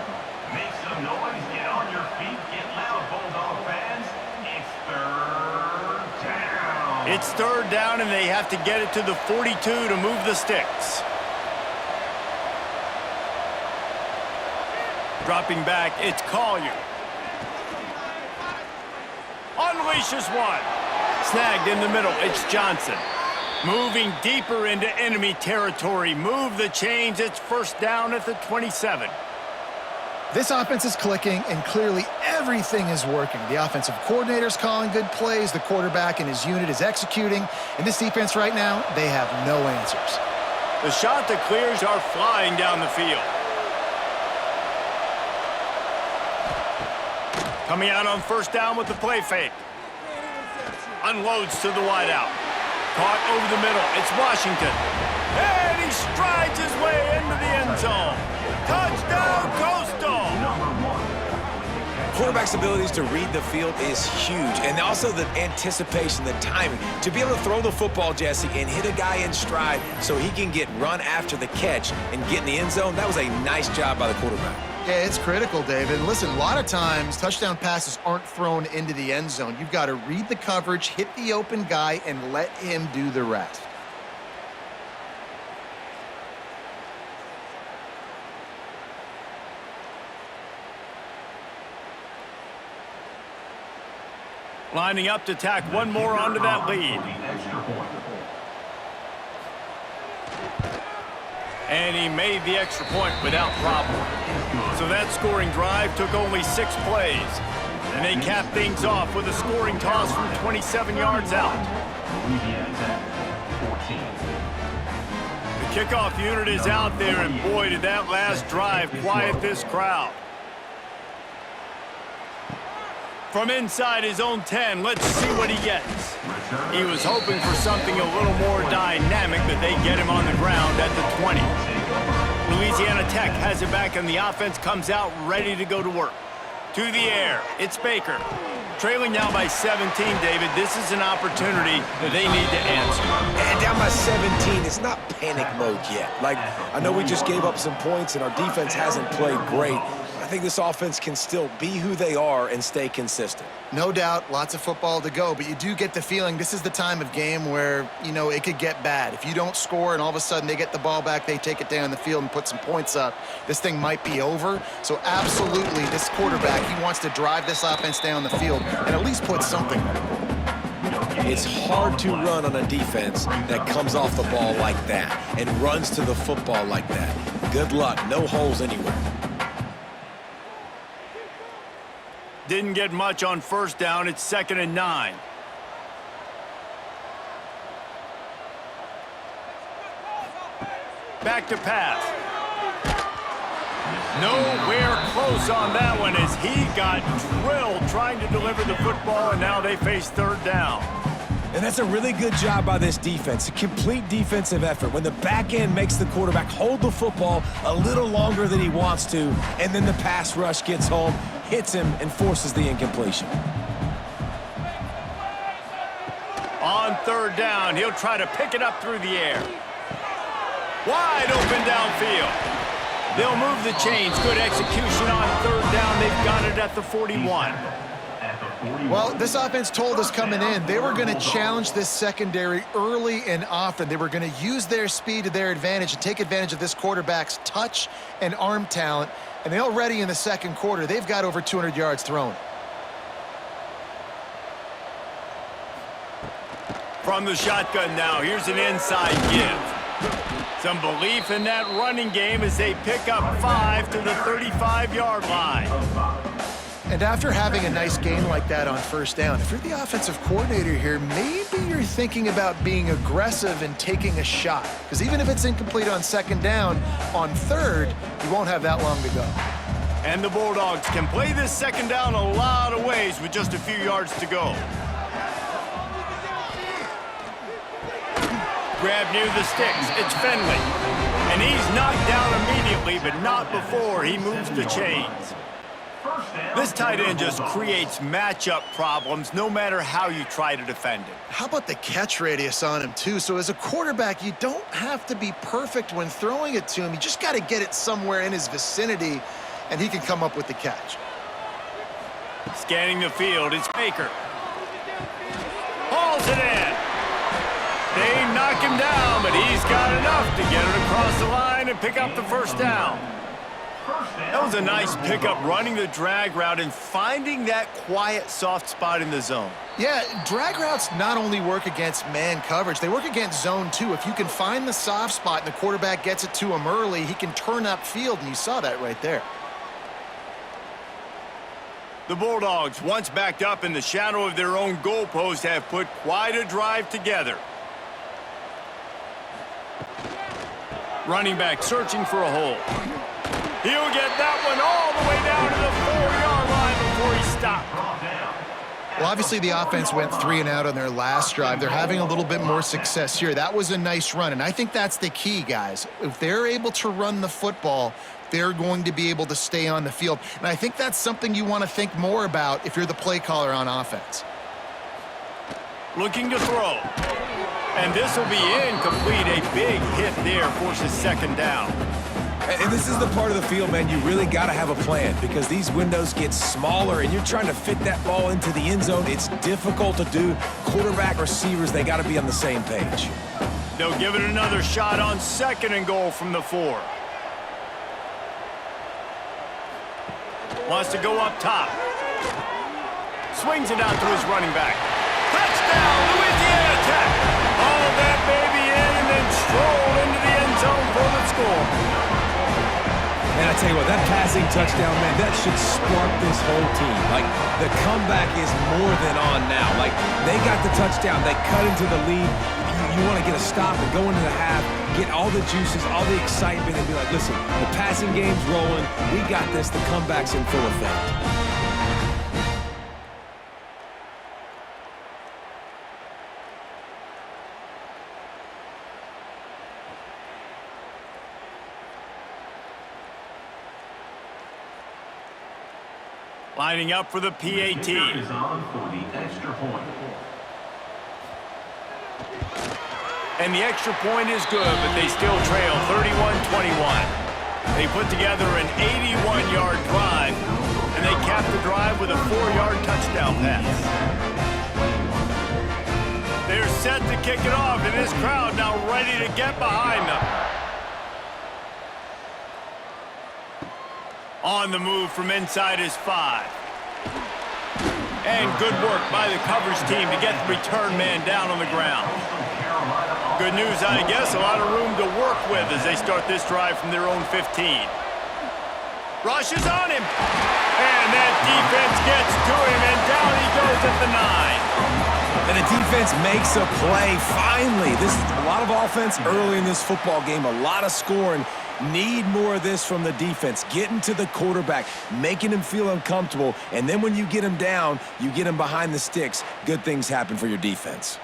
Make some noise. Get on your feet. Get loud, Bulldog fans. It's 3rd down. It's 3rd down, and they have to get it to the 42 to move the sticks. Dropping back, it's Collier. Unleashes one. Snagged in the middle, it's Johnson. Moving deeper into enemy territory. Move the chains, it's 1st down at the 27. This offense is clicking, and clearly everything is working. The offensive coordinator's calling good plays. The quarterback and his unit is executing. And this defense right now, they have no answers. The shot that clears are flying down the field. Coming out on 1st down with the play fake. Unloads to the wideout. Caught over the middle. It's Washington. And he strides his way into the end zone. Touchdown, Coastal! quarterback's abilities to read the field is huge, and also the anticipation, the timing. To be able to throw the football, Jesse, and hit a guy in stride so he can get run after the catch and get in the end zone, that was a nice job by the quarterback. Yeah, it's critical, David. Listen, a lot of times touchdown passes aren't thrown into the end zone. You've got to read the coverage, hit the open guy, and let him do the rest. Lining up to tack one more onto that lead. And he made the extra point without problem. So that scoring drive took only 6 plays. And they capped things off with a scoring toss from 27 yards out. Louisiana Tech, 14. The kickoff unit is out there, and boy, did that last drive quiet this crowd. From inside his own 10, let's see what he gets. He was hoping for something a little more dynamic, but they get him on the ground at the 20. Louisiana Tech has it back, and the offense comes out ready to go to work. To the air, it's Baker. Trailing now by 17, David. This is an opportunity that they need to answer. And down by 17, it's not panic mode yet. Like, I know we just gave up some points, and our defense hasn't played great. I think this offense can still be who they are and stay consistent. No doubt, lots of football to go, but you do get the feeling this is the time of game where, you know, it could get bad. If you don't score and all of a sudden they get the ball back, they take it down the field and put some points up, this thing might be over. So absolutely, this quarterback, he wants to drive this offense down the field and at least put something on it. It's hard to run on a defense that comes off the ball like that and runs to the football like that. Good luck, no holes anywhere. Didn't get much on first down. It's 2nd and 9. Back to pass. Nowhere close on that one as he got drilled trying to deliver the football, and now they face 3rd down. And that's a really good job by this defense, a complete defensive effort. When the back end makes the quarterback hold the football a little longer than he wants to, and then the pass rush gets home, hits him, and forces the incompletion. On 3rd down, he'll try to pick it up through the air. Wide open downfield. They'll move the chains. Good execution on 3rd down. They've got it at the 41. Well, this offense told us coming in they were going to challenge this secondary early and often. They were going to use their speed to their advantage and take advantage of this quarterback's touch and arm talent. And they already in the 2nd quarter, they've got over 200 yards thrown. From the shotgun now, here's an inside give. Some belief in that running game as they pick up 5 to the 35-yard line. And after having a nice game like that on 1st down, if you're the offensive coordinator here, maybe you're thinking about being aggressive and taking a shot. Because even if it's incomplete on 2nd down, on 3rd, you won't have that long to go. And the Bulldogs can play this 2nd down a lot of ways with just a few yards to go. Grab near the sticks. It's Finley. And he's knocked down immediately, but not before he moves the chains. This tight end just creates matchup problems no matter how you try to defend it. How about the catch radius on him, too? So as a quarterback, you don't have to be perfect when throwing it to him. You just got to get it somewhere in his vicinity, and he can come up with the catch. Scanning the field, it's Baker. Hauls it in. They knock him down, but he's got enough to get it across the line and pick up the 1st down. That was a nice pickup, running the drag route and finding that quiet, soft spot in the zone. Yeah, drag routes not only work against man coverage, they work against zone too. If you can find the soft spot and the quarterback gets it to him early, he can turn upfield, and you saw that right there. The Bulldogs, once backed up in the shadow of their own goalpost, have put quite a drive together. Running back searching for a hole. He'll get that one all the way down to the 4-yard line before he stopped. Well, obviously the offense went 3 and out on their last drive. They're having a little bit more success here. That was a nice run, and I think that's the key, guys. If they're able to run the football, they're going to be able to stay on the field. And I think that's something you want to think more about if you're the play caller on offense. Looking to throw. And this will be incomplete. A big hit there forces second down. And this is the part of the field, man, you really got to have a plan because these windows get smaller and you're trying to fit that ball into the end zone. It's difficult to do. Quarterback, receivers, they got to be on the same page. They'll give it another shot on 2nd and goal from the 4. Wants to go up top. Swings it out to his running back. Touchdown, Louisiana Tech! All that baby in and then stroll into the end zone for the score. And I tell you what, that passing touchdown, man, that should spark this whole team. Like, the comeback is more than on now. Like, they got the touchdown. They cut into the lead. You want to get a stop and go into the half, get all the juices, all the excitement, and be like, listen, the passing game's rolling. We got this. The comeback's in full effect. Lining up for the PAT. Is on for the extra point. And the extra point is good, but they still trail 31-21. They put together an 81-yard drive, and they cap the drive with a 4-yard touchdown pass. They're set to kick it off, and this crowd now ready to get behind them. On the move from inside his 5. And good work by the coverage team to get the return man down on the ground. Good news, I guess, a lot of room to work with as they start this drive from their own 15. Rushes on him. And that defense gets to him, and down he goes at the 9. And the defense makes a play, finally. This is a lot of offense early in this football game, a lot of scoring. Need more of this from the defense. Getting to the quarterback, making him feel uncomfortable, and then when you get him down, you get him behind the sticks. Good things happen for your defense.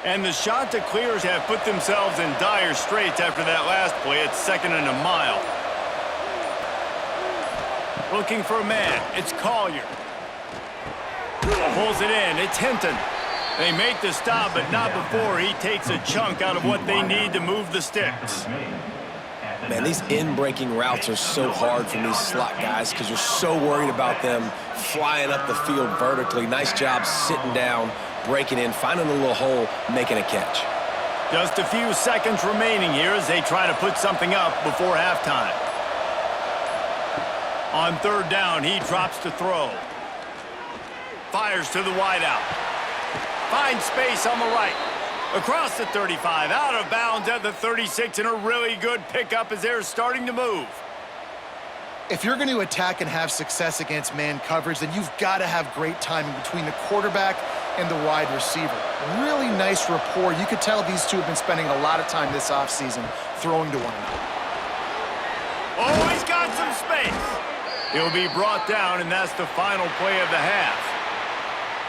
And the Chanticleers have put themselves in dire straits after that last play. It's 2nd and a mile. Looking for a man. It's Collier. Pulls it in. It's Hinton. They make the stop, but not before he takes a chunk out of what they need to move the sticks. Man, these in-breaking routes are so hard for these slot guys because you're so worried about them flying up the field vertically. Nice job sitting down, breaking in, finding a little hole, making a catch. Just a few seconds remaining here as they try to put something up before halftime. On 3rd down, he drops to throw. Fires to the wideout. Finds space on the right. Across the 35, out of bounds at the 36, and a really good pickup as they're starting to move. If you're going to attack and have success against man coverage, then you've got to have great timing between the quarterback and the wide receiver. Really nice rapport. You could tell these two have been spending a lot of time this offseason throwing to one another. Oh, he's got some space. He'll be brought down, and that's the final play of the half.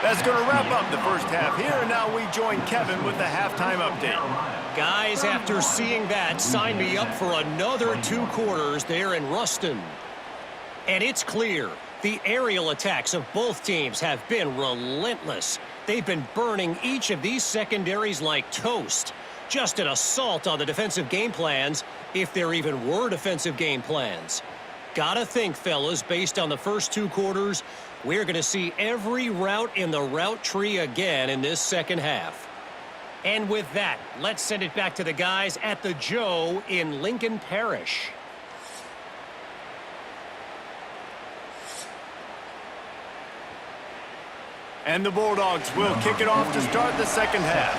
That's going to wrap up the first half here, and now we join Kevin with the halftime update. Guys, after seeing that, sign me up for another 2 quarters there in Ruston. And it's clear, the aerial attacks of both teams have been relentless. They've been burning each of these secondaries like toast. Just an assault on the defensive game plans, if there even were defensive game plans. Gotta think, fellas, based on the first 2 quarters, we're going to see every route in the route tree again in this second half. And with that, let's send it back to the guys at the Joe in Lincoln Parish. And the Bulldogs will kick it off to start the second half.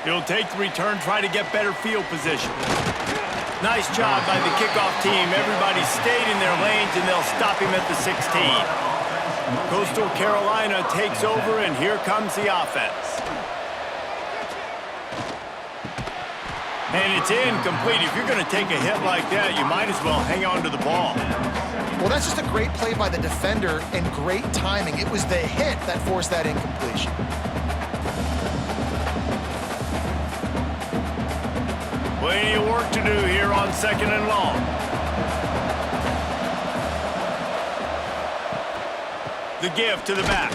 He'll take the return, try to get better field position. Nice job by the kickoff team. Everybody stayed in their lanes, and they'll stop him at the 16. Coastal Carolina takes over, and here comes the offense. And it's incomplete. If you're going to take a hit like that, you might as well hang on to the ball. Well, that's just a great play by the defender and great timing. It was the hit that forced that incompletion. Plenty of work to do here on 2nd and long. The give to the back.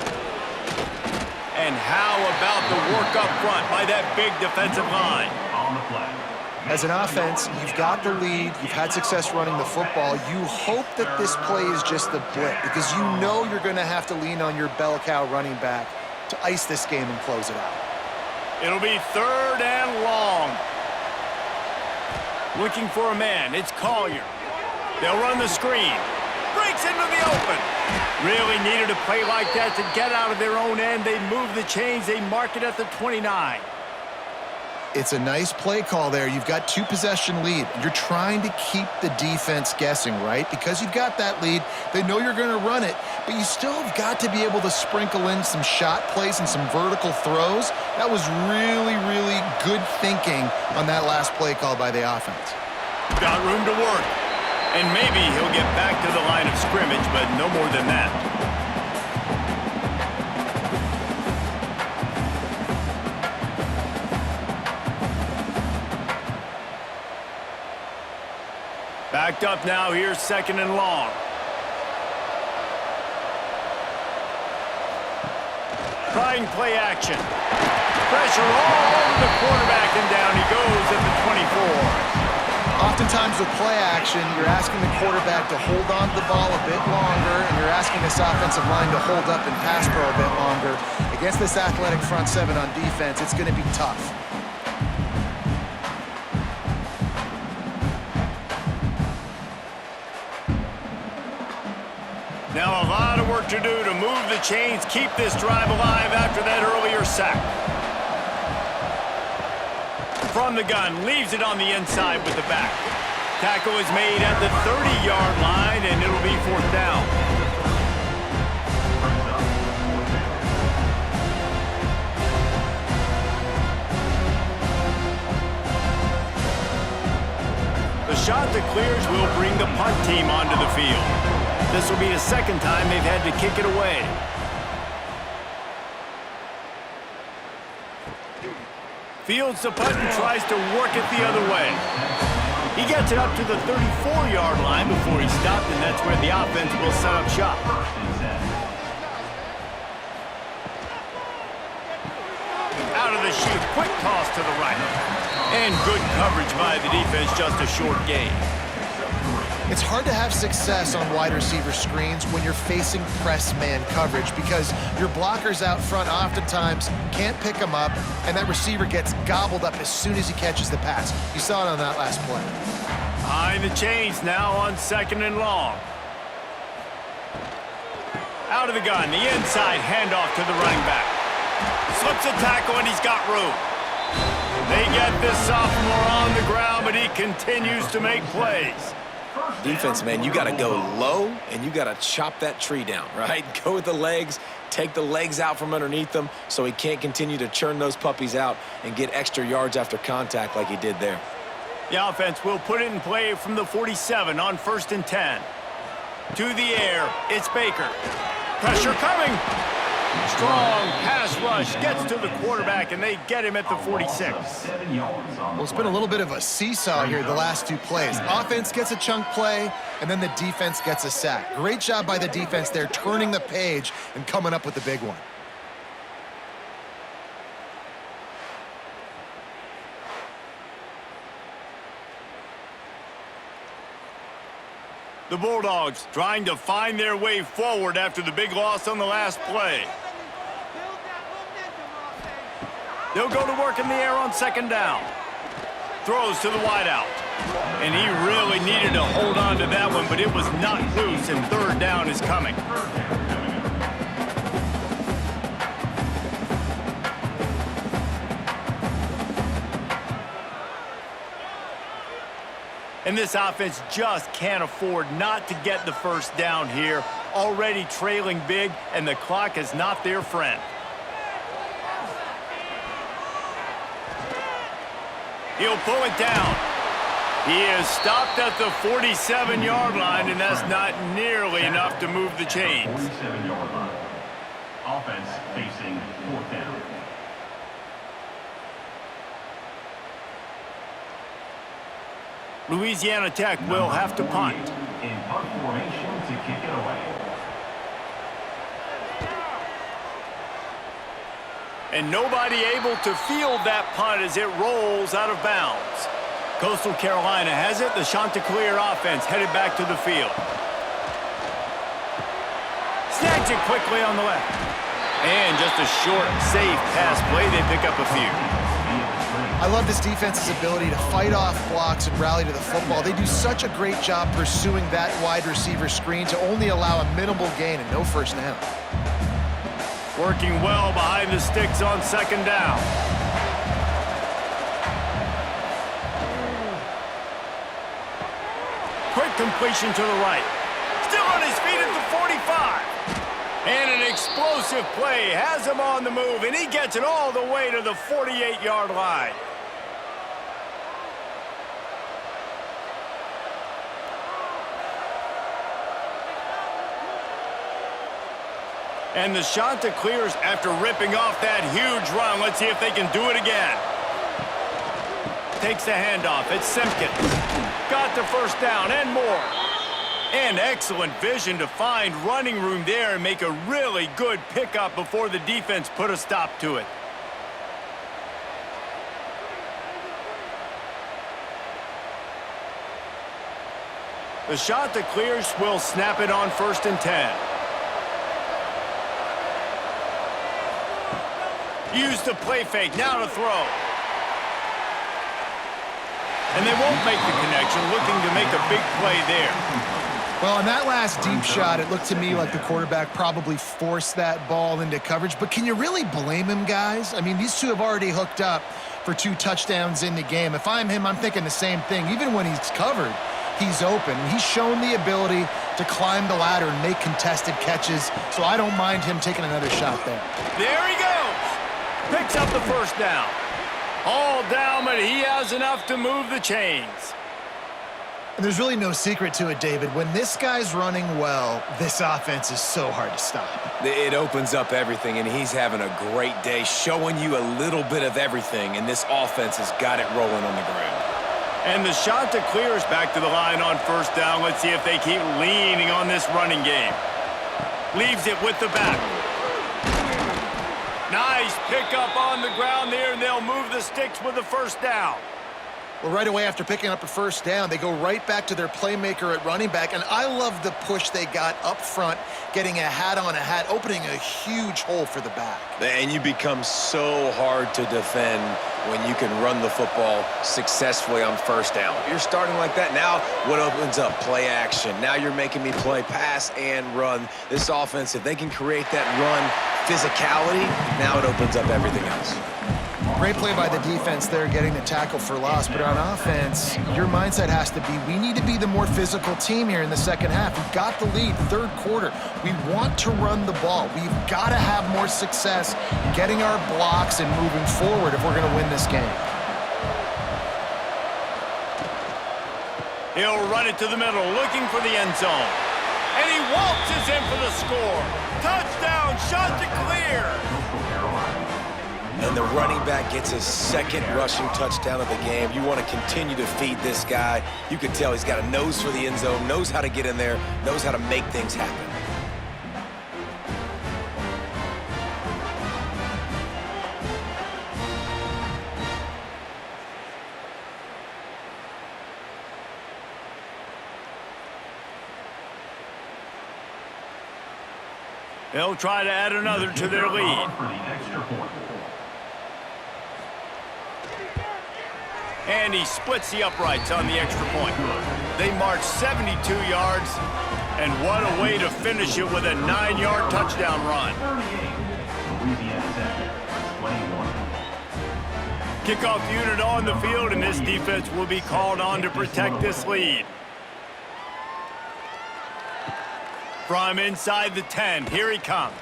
And how about the work up front by that big defensive line? On the play. As an offense, you've got the lead. You've had success running the football. You hope that this play is just the blip because you know you're going to have to lean on your bell cow running back to ice this game and close it out. It'll be 3rd and long. Looking for a man. It's Collier. They'll run the screen. Breaks into the open. Really needed a play like that to get out of their own end. They move the chains. They mark it at the 29. It's a nice play call there. You've got 2-possession lead. You're trying to keep the defense guessing, right? Because you've got that lead. They know you're going to run it, but you still have got to be able to sprinkle in some shot plays and some vertical throws. That was really, really good thinking on that last play call by the offense. Got room to work. And maybe he'll get back to the line of scrimmage, but no more than that. Backed up now, here's 2nd and long. Trying play action. Pressure all over the quarterback, and down he goes at the 24. Oftentimes with play action, you're asking the quarterback to hold on to the ball a bit longer, and you're asking this offensive line to hold up and pass pro a bit longer. Against this athletic front 7 on defense, it's going to be tough. Now a lot of work to do to move the chains, keep this drive alive after that earlier sack. From the gun, leaves it on the inside with the back. Tackle is made at the 30-yard line, and it'll be 4th down. The shot that clears will bring the punt team onto the field. This will be the 2nd time they've had to kick it away. Fields the punt and tries to work it the other way. He gets it up to the 34-yard line before he stopped, and that's where the offense will set up shop. Out of the chute, quick toss to the right. And good coverage by the defense, just a short gain. It's hard to have success on wide receiver screens when you're facing press man coverage because your blockers out front oftentimes can't pick them up, and that receiver gets gobbled up as soon as he catches the pass. You saw it on that last play. Behind the chains now on 2nd and long. Out of the gun, the inside handoff to the running back. Slips a tackle, and he's got room. They get this sophomore on the ground, but he continues to make plays. Defense, man, you got to go low, and you got to chop that tree down, right? Go with the legs, take the legs out from underneath them so he can't continue to churn those puppies out and get extra yards after contact like he did there. The offense will put it in play from the 47 on 1st and 10. To the air, it's Baker. Pressure coming. Strong pass rush gets to the quarterback, and they get him at the 46. Well, it's been a little bit of a seesaw here the last 2 plays. Offense gets a chunk play, and then the defense gets a sack. Great job by the defense there, turning the page and coming up with the big one. The Bulldogs trying to find their way forward after the big loss on the last play. They'll go to work in the air on 2nd down. Throws to the wideout. And he really needed to hold on to that one, but it was not loose, and 3rd down is coming. And this offense just can't afford not to get the 1st down here. Already trailing big, and the clock is not their friend. He'll pull it down. He is stopped at the 47-yard line, and that's not nearly enough to move the chains. 47-yard line. Offense facing 4th down. Louisiana Tech will have to punt. In punt formation to kick it away. And nobody able to field that punt as it rolls out of bounds. Coastal Carolina has it. The Chanticleer offense headed back to the field. Snags it quickly on the left. And just a short, safe pass play. They pick up a few. I love this defense's ability to fight off blocks and rally to the football. They do such a great job pursuing that wide receiver screen to only allow a minimal gain and no first down. Working well behind the sticks on second down. Quick completion to the right. Still on his feet at the 45. And an explosive play has him on the move, and he gets it all the way to the 48-yard line. And the Chanticleers, after ripping off that huge run, let's see if they can do it again. Takes the handoff. It's Simpkins. Got the first down and more. And excellent vision to find running room there and make a really good pickup before the defense put a stop to it. The Chanticleers will snap it on 1st and 10. Use the play fake, now to throw. And they won't make the connection, looking to make a big play there. Well, on that last deep shot, it looked to me like the quarterback probably forced that ball into coverage. But can you really blame him, guys? I mean, these two have already hooked up for 2 touchdowns in the game. If I'm him, I'm thinking the same thing. Even when he's covered, he's open. He's shown the ability to climb the ladder and make contested catches, so I don't mind him taking another shot there. There he goes. Picks up the first down. All down, but he has enough to move the chains. And there's really no secret to it, David. When this guy's running well, this offense is so hard to stop. It opens up everything, and he's having a great day, showing you a little bit of everything, and this offense has got it rolling on the ground. And the Chanticleers back to the line on first down. Let's see if they keep leaning on this running game. Leaves it with the back. Nice pickup on the ground there, and they'll move the sticks with the first down. Well, right away after picking up a first down, they go right back to their playmaker at running back, and I love the push they got up front, getting a hat on a hat, opening a huge hole for the back. And you become so hard to defend when you can run the football successfully on first down. You're starting like that. Now what opens up? Play action. Now you're making me play pass and run. This offense, if they can create that run physicality, now it opens up everything else. Great play by the defense there, getting the tackle for loss. But on offense, your mindset has to be, we need to be the more physical team here in the second half. We've got the lead, third quarter. We want to run the ball. We've got to have more success getting our blocks and moving forward if we're going to win this game. He'll run it to the middle, looking for the end zone. And he waltzes in for the score. Touchdown, Chanticleer! And the running back gets his second rushing touchdown of the game. You want to continue to feed this guy. You can tell he's got a nose for the end zone, knows how to get in there, knows how to make things happen. They'll try to add another to their lead. And he splits the uprights on the extra point. They march 72 yards, and what a way to finish it with a 9-yard touchdown run. Kickoff unit on the field, and this defense will be called on to protect this lead. From inside the 10, here he comes.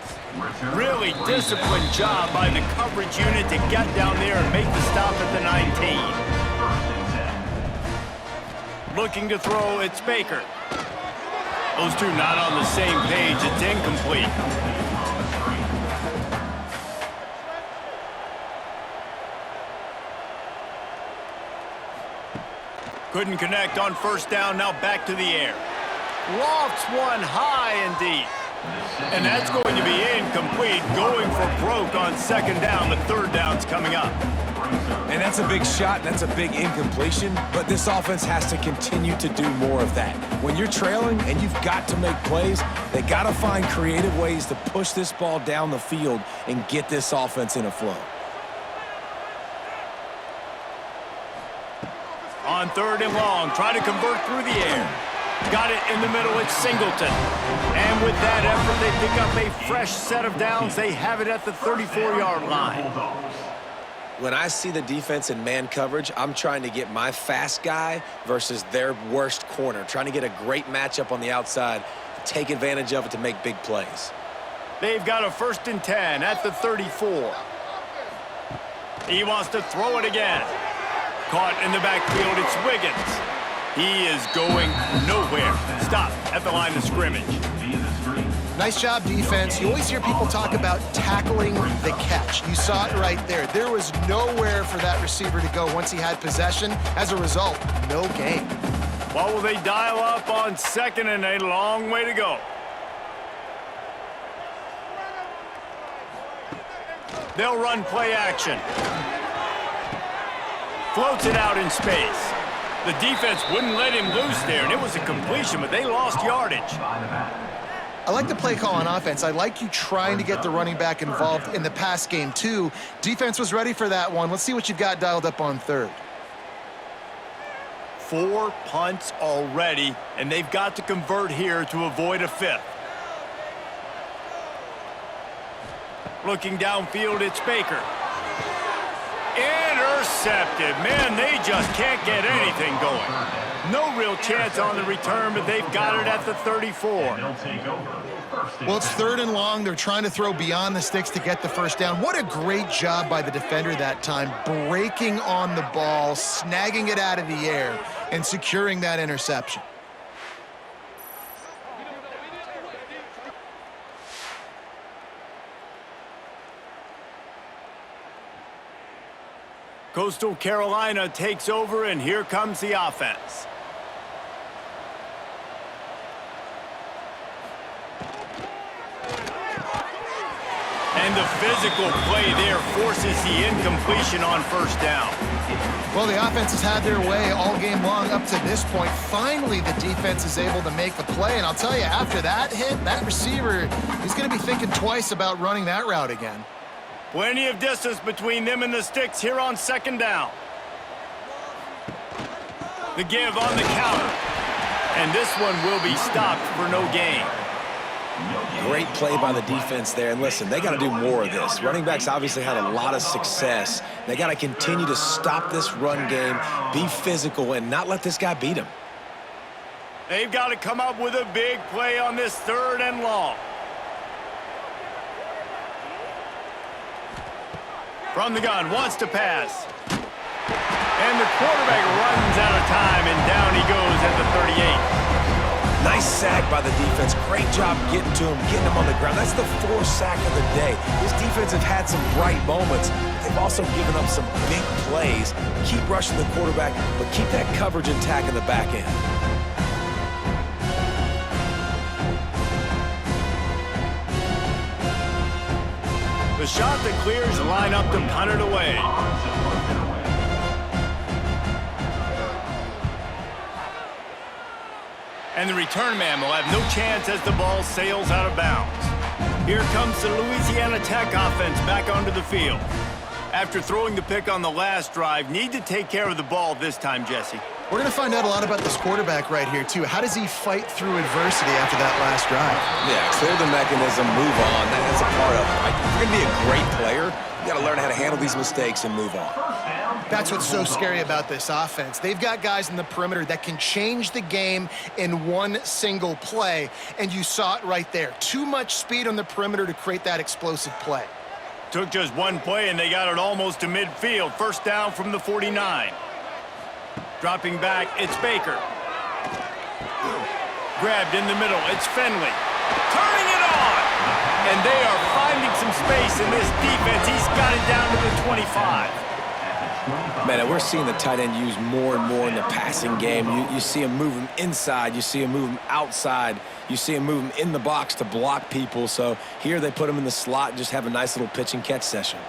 Really disciplined job by the coverage unit to get down there and make the stop at the 19. Looking to throw, it's Baker. Those two not on the same page. It's incomplete. Couldn't connect on first down, now back to the air. Lofts one high and deep. And that's going to be incomplete, going for broke on second down. The third down's coming up. And that's a big shot, and that's a big incompletion, but this offense has to continue to do more of that. When you're trailing and you've got to make plays, they got to find creative ways to push this ball down the field and get this offense in a flow. On third and long, try to convert through the air. Got it in the middle, it's Singleton. And with that effort, they pick up a fresh set of downs. They have it at the 34-yard line. When I see the defense in man coverage, I'm trying to get my fast guy versus their worst corner, trying to get a great matchup on the outside, take advantage of it to make big plays. They've got a 1st and 10 at the 34. He wants to throw it again. Caught in the backfield, it's Wiggins. He is going nowhere. Stop at the line of scrimmage. Nice job, defense. You always hear people talk about tackling the catch. You saw it right there. There was nowhere for that receiver to go once he had possession. As a result, no gain. What will they dial up on 2nd and a long way to go? They'll run play action. Floats it out in space. The defense wouldn't let him loose there, and it was a completion, but they lost yardage. I like the play call on offense. I like you trying to get the running back involved in the pass game, too. Defense was ready for that one. Let's see what you've got dialed up on third. 4 punts already, and they've got to convert here to avoid a 5th. Looking downfield, it's Baker. Intercepted. Man, they just can't get anything going. No real chance on the return, but they've got it at the 34. Well, it's 3rd and long. They're trying to throw beyond the sticks to get the first down. What a great job by the defender that time, breaking on the ball, snagging it out of the air, and securing that interception. Coastal Carolina takes over, and here comes the offense. And the physical play there forces the incompletion on first down. Well, the offense has had their way all game long up to this point. Finally, the defense is able to make a play, and I'll tell you, after that hit, that receiver, he's going to be thinking twice about running that route again. Plenty of distance between them and the sticks here on 2nd down. The give on the counter. And this one will be stopped for no gain. Great play by the defense there. And listen, they got to do more of this. Running backs obviously had a lot of success. They got to continue to stop this run game, be physical, and not let this guy beat them. They've got to come up with a big play on this 3rd and long. From the gun, wants to pass. And the quarterback runs out of time, and down he goes at the 38. Nice sack by the defense. Great job getting to him, getting him on the ground. That's the 4th sack of the day. This defense have had some bright moments. They've also given up some big plays. Keep rushing the quarterback, but keep that coverage intact in the back end. The shot that clears the line up to punt it away. And the return man will have no chance as the ball sails out of bounds. Here comes the Louisiana Tech offense back onto the field. After throwing the pick on the last drive, need to take care of the ball this time, Jesse. We're going to find out a lot about this quarterback right here, too. How does he fight through adversity after that last drive? Yeah, clear the mechanism, move on. That's a part of it, right? If you're going to be a great player, you got to learn how to handle these mistakes and move on. That's what's so scary about this offense. They've got guys in the perimeter that can change the game in one single play, and you saw it right there. Too much speed on the perimeter to create that explosive play. Took just one play, and they got it almost to midfield. First down from the 49. Dropping back, it's Baker. Grabbed in the middle, it's Finley. Turning it on! And they are finding some space in this defense. He's got it down to the 25. Man, we're seeing the tight end used more and more in the passing game. You see him move him inside. You see him move him outside. You see him move him in the box to block people. So here they put him in the slot and just have a nice little pitch and catch session.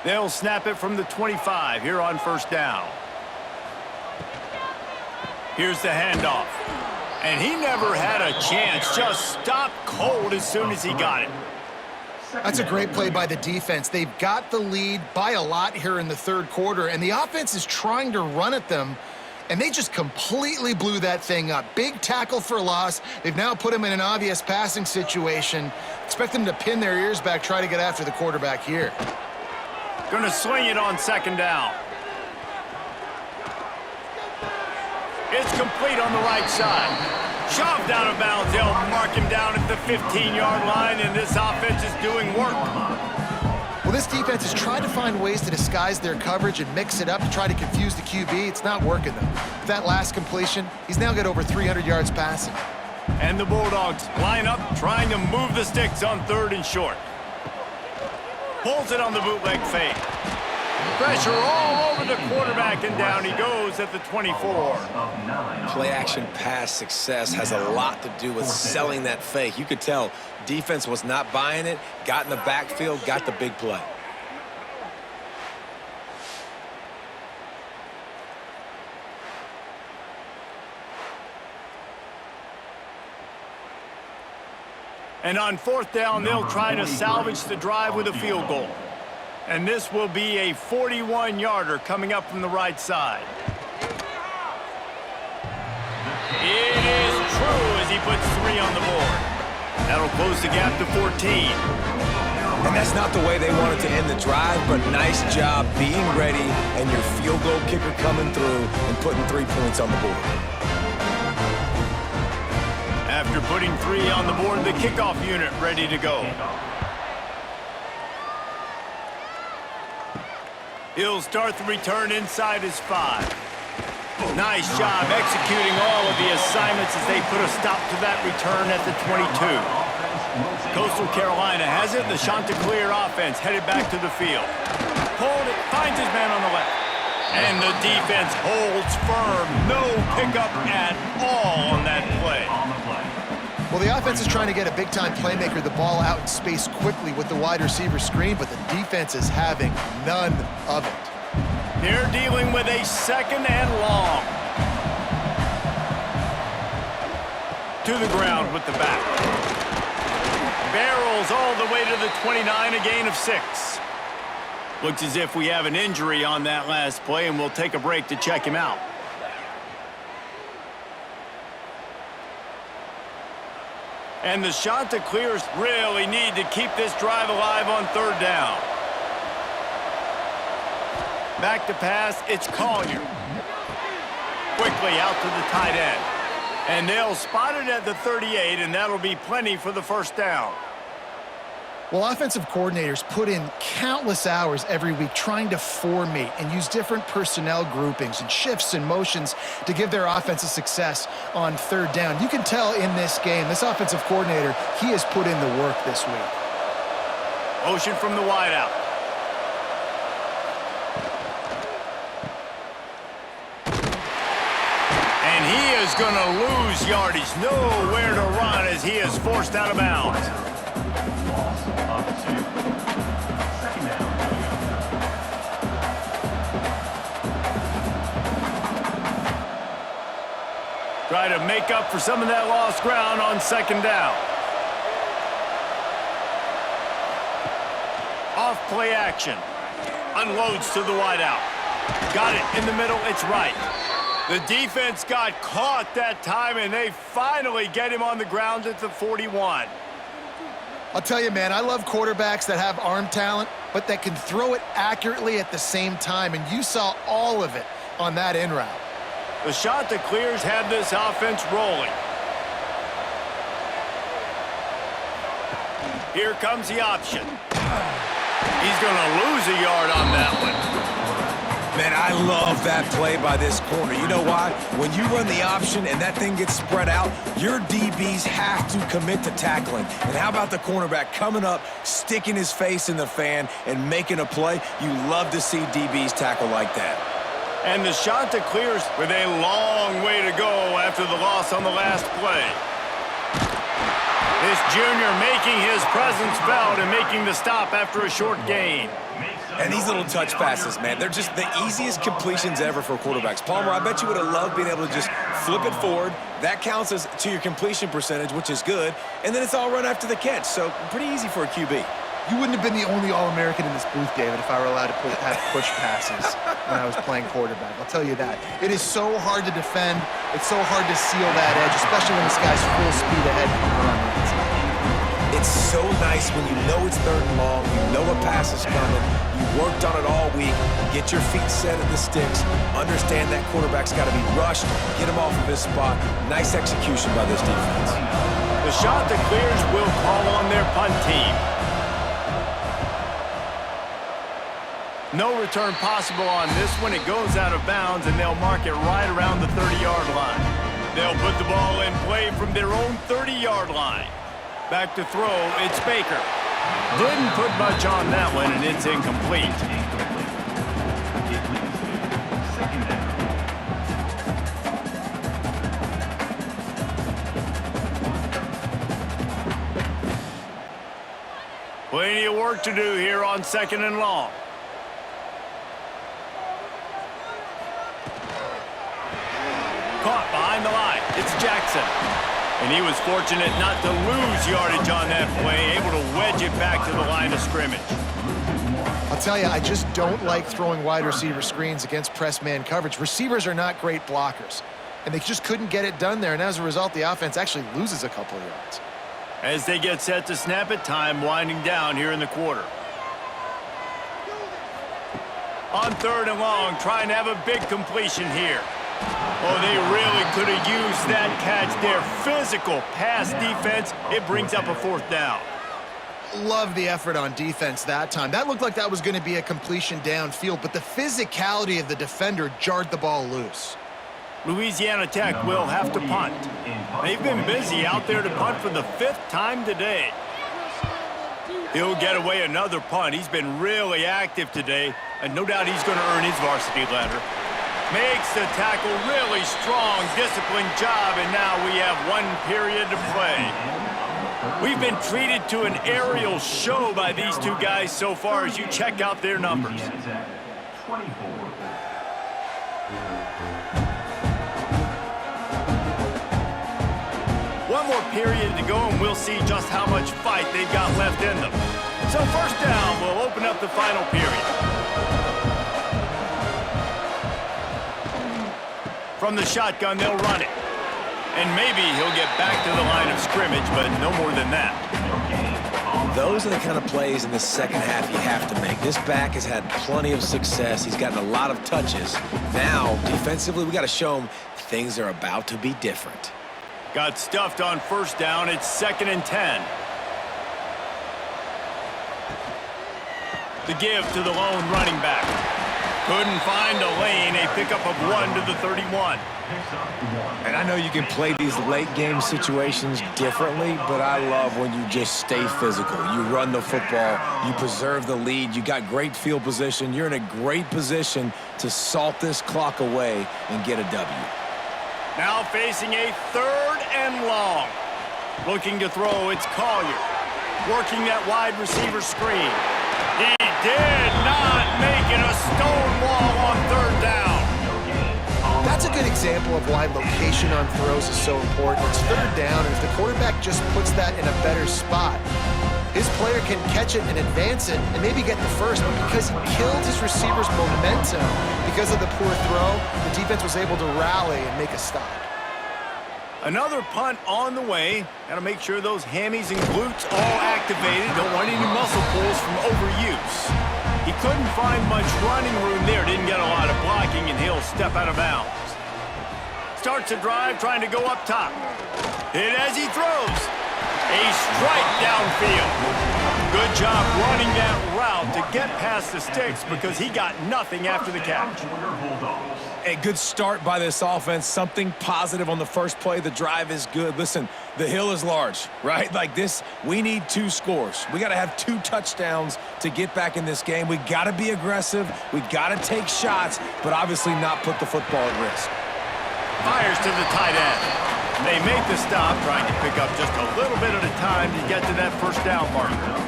They'll snap it from the 25 here on first down. Here's the handoff. And he never had a chance. Just stopped cold as soon as he got it. That's a great play by the defense. They've got the lead by a lot here in the third quarter, and the offense is trying to run at them, and they just completely blew that thing up. Big tackle for loss. They've now put him in an obvious passing situation. Expect them to pin their ears back, try to get after the quarterback here. Gonna swing it on second down. It's complete on the right side. Shoved out of bounds. They'll mark him down at the 15-yard line, and this offense is doing work. Well, this defense has tried to find ways to disguise their coverage and mix it up to try to confuse the QB. It's not working, though. With that last completion, he's now got over 300 yards passing. And the Bulldogs line up, trying to move the sticks on third and short. Pulls it on the bootleg fake. Pressure all over the quarterback, and down he goes at the 24. Play-action pass success has a lot to do with selling that fake. You could tell defense was not buying it, got in the backfield, got the big play. And on fourth down, they'll try to salvage the drive with a field goal. And this will be a 41-yarder coming up from the right side. It is true as he puts 3 on the board. That'll close the gap to 14. And that's not the way they wanted to end the drive, but nice job being ready and your field goal kicker coming through and putting 3 points on the board. After putting 3 on the board, the kickoff unit ready to go. He'll start the return inside his 5. Nice job executing all of the assignments as they put a stop to that return at the 22. Coastal Carolina has it. The Chanticleer offense headed back to the field. Pulled it, finds his man on the left. And the defense holds firm. No pickup at all on that play. Well, the offense is trying to get a big-time playmaker the ball out in space quickly with the wide receiver screen, but the defense is having none of it. They're dealing with a second and long. To the ground with the back. Barrels all the way to the 29, a gain of 6. Looks as if we have an injury on that last play, and we'll take a break to check him out. And the Chanticleers really need to keep this drive alive on third down. Back to pass, it's Collier. Quickly out to the tight end. And they'll spot it at the 38, and that'll be plenty for the first down. Well, offensive coordinators put in countless hours every week trying to formate and use different personnel groupings and shifts and motions to give their offensive success on third down. You can tell in this game, this offensive coordinator, he has put in the work this week. Motion from the wideout. And he is going to lose yardage. Nowhere to run as he is forced out of bounds. Try to make up for some of that lost ground on second down. Off play action. Unloads to the wideout. Got it in the middle. It's right. The defense got caught that time, and they finally get him on the ground at the 41. I'll tell you, man, I love quarterbacks that have arm talent, but that can throw it accurately at the same time, and you saw all of it on that in route. The Chanticleers have this offense rolling. Here comes the option. He's going to lose a yard on that one. Man, I love that play by this corner. You know why? When you run the option and that thing gets spread out, your DBs have to commit to tackling. And how about the cornerback coming up, sticking his face in the fan, and making a play? You love to see DBs tackle like that. And the shot to clears with a long way to go after the loss on the last play. This junior making his presence felt and making the stop after a short gain. And these little touch passes, man, they're just the easiest completions ever for quarterbacks. Palmer, I bet you would have loved being able to just flip it forward. That counts as to your completion percentage, which is good. And then it's all run after the catch, so pretty easy for a QB. You wouldn't have been the only All-American in this booth, David, if I were allowed to have push passes when I was playing quarterback. I'll tell you that. It is so hard to defend. It's so hard to seal that edge, especially when this guy's full speed ahead coming around the inside. It's so nice when you know it's 3rd and long, you know a pass is coming, you worked on it all week, get your feet set at the sticks, understand that quarterback's got to be rushed, get him off of his spot. Nice execution by this defense. The shot that clears will call on their punt team. No return possible on this one. It goes out of bounds, and they'll mark it right around the 30-yard line. They'll put the ball in play from their own 30-yard line. Back to throw, it's Baker. Didn't put much on that one, and it's incomplete. Plenty of work to do here on 2nd and long. Caught behind the line. It's Jackson. And he was fortunate not to lose yardage on that play, able to wedge it back to the line of scrimmage. I'll tell you, I just don't like throwing wide receiver screens against press man coverage. Receivers are not great blockers, and they just couldn't get it done there, and as a result, the offense actually loses a couple of yards. As they get set to snap it, time winding down here in the quarter. On 3rd and long, trying to have a big completion here. Oh, they really could have used that catch there. Physical pass defense. It brings up a 4th down. Love the effort on defense that time. That looked like that was going to be a completion downfield, but the physicality of the defender jarred the ball loose. Louisiana Tech will have to punt. They've been busy out there to punt for the 5th time today. He'll get away another punt. He's been really active today, and no doubt he's going to earn his varsity letter. Makes the tackle, really strong, disciplined job, and now we have 1 period to play. We've been treated to an aerial show by these two guys so far as you check out their numbers. One more period to go, and we'll see just how much fight they've got left in them. So 1st down will open up the final period. From the shotgun, they'll run it. And maybe he'll get back to the line of scrimmage, but no more than that. Those are the kind of plays in the 2nd half you have to make. This back has had plenty of success. He's gotten a lot of touches. Now, defensively, we got to show him things are about to be different. Got stuffed on 1st down. It's 2nd and 10. The give to the lone running back. Couldn't find a lane, a pickup of 1 to the 31. And I know you can play these late game situations differently, but I love when you just stay physical. You run the football, you preserve the lead, you got great field position, you're in a great position to salt this clock away and get a W. Now facing a 3rd and long. Looking to throw, it's Collier. Working that wide receiver screen. He did not make it a stone wall on 3rd down. That's a good example of why location on throws is so important. It's 3rd down, and if the quarterback just puts that in a better spot, his player can catch it and advance it and maybe get the first, but because he killed his receiver's momentum because of the poor throw, the defense was able to rally and make a stop. Another punt on the way. Got to make sure those hammies and glutes all activated. Don't want any muscle pulls from overuse. He couldn't find much running room there. Didn't get a lot of blocking, and he'll step out of bounds. Starts a drive trying to go up top. Hit as he throws. A strike downfield. Good job running that route to get past the sticks because he got nothing after the catch. A good start by this offense, something positive on the first play. The drive is good. Listen, the hill is large, right? Like this, we need 2 scores. We got to have 2 touchdowns to get back in this game. We got to be aggressive. We got to take shots, but obviously not put the football at risk. Fires to the tight end. They make the stop, trying to pick up just a little bit at a time to get to that first down marker.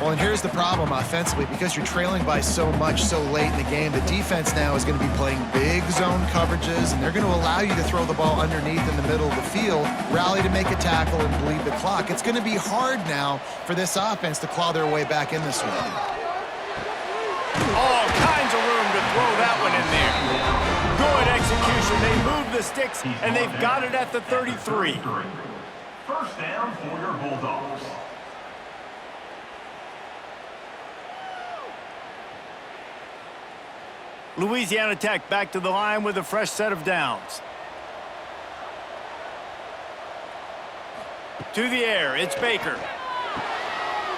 Well, and here's the problem offensively. Because you're trailing by so much so late in the game, the defense now is going to be playing big zone coverages, and they're going to allow you to throw the ball underneath in the middle of the field, rally to make a tackle, and bleed the clock. It's going to be hard now for this offense to claw their way back in this one. All kinds of room to throw that one in there. Good execution. They move the sticks, and they've got it at the 33. First down for your Bulldogs. Louisiana Tech back to the line with a fresh set of downs. To the air, it's Baker.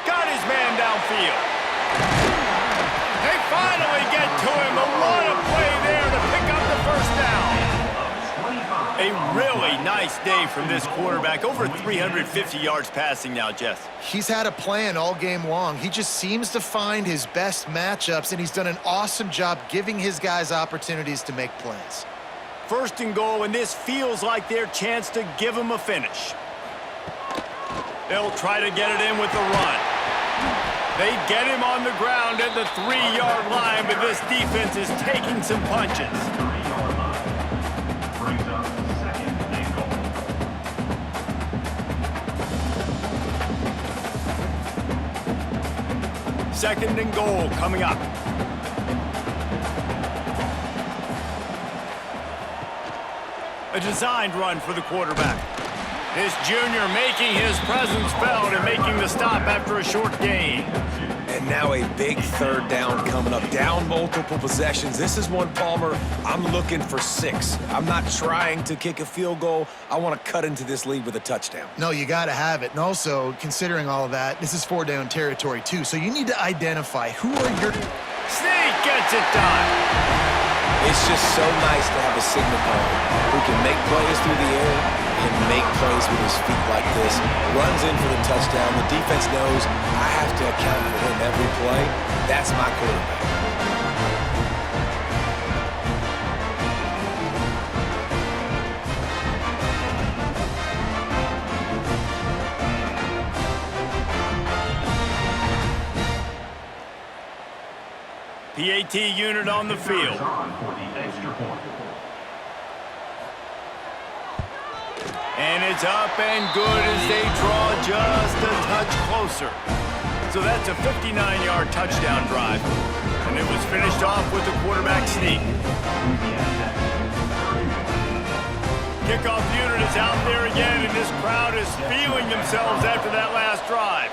Got his man downfield. They finally get to him, but what a play there to pick up the first down. A really nice day from this quarterback. Over 350 yards passing now, Jess. He's had a plan all game long. He just seems to find his best matchups, and he's done an awesome job giving his guys opportunities to make plays. First and goal, and this feels like their chance to give him a finish. They'll try to get it in with the run. They get him on the ground at the 3-yard line, but this defense is taking some punches. Second and goal coming up. A designed run for the quarterback. This junior making his presence felt and making the stop after a short gain. And now a big third down coming up. Down multiple possessions. This is one, Palmer, I'm looking for 6. I'm not trying to kick a field goal. I want to cut into this lead with a touchdown. No, you got to have it. And also, considering all of that, this is 4-down territory, too. So you need to identify who are your... Sneak gets it done. It's just so nice to have a signal player who can make plays through the air and make plays with his feet like this. Runs in for the touchdown. The defense knows I have to account for him every play. That's my quarterback. PAT unit on the field. And it's up and good as they draw just a touch closer. So that's a 59-yard touchdown drive. And it was finished off with the quarterback sneak. Kickoff unit is out there again, and this crowd is feeling themselves after that last drive.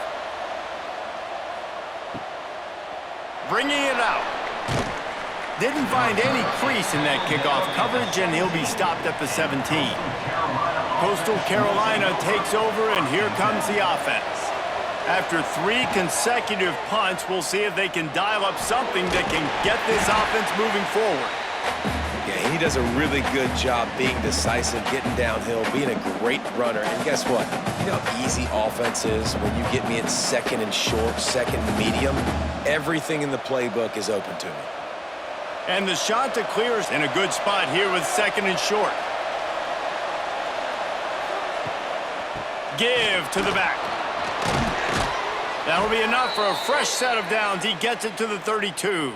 Bringing it out. Didn't find any crease in that kickoff coverage, and he'll be stopped at the 17. Coastal Carolina takes over, and here comes the offense. After 3 consecutive punts, we'll see if they can dial up something that can get this offense moving forward. Yeah, he does a really good job being decisive, getting downhill, being a great runner. And guess what? You know how easy offense is when you get me in second and short, second and medium. Everything in the playbook is open to me. And the shot to clear is in a good spot here with second and short. Give to the back. That'll be enough for a fresh set of downs. He gets it to the 32.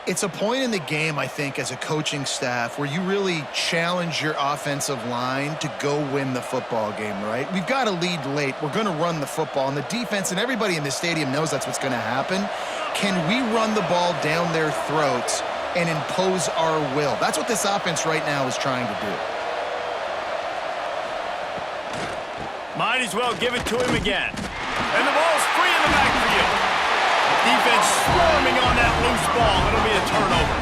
It's a point in the game, I think, as a coaching staff where you really challenge your offensive line to go win the football game, right? We've got to lead late. We're going to run the football. And the defense and everybody in the stadium knows that's what's going to happen. Can we run the ball down their throats and impose our will? That's what this offense right now is trying to do. Might as well give it to him again. And the ball's free in the backfield. Defense swarming on that loose ball. It'll be a turnover.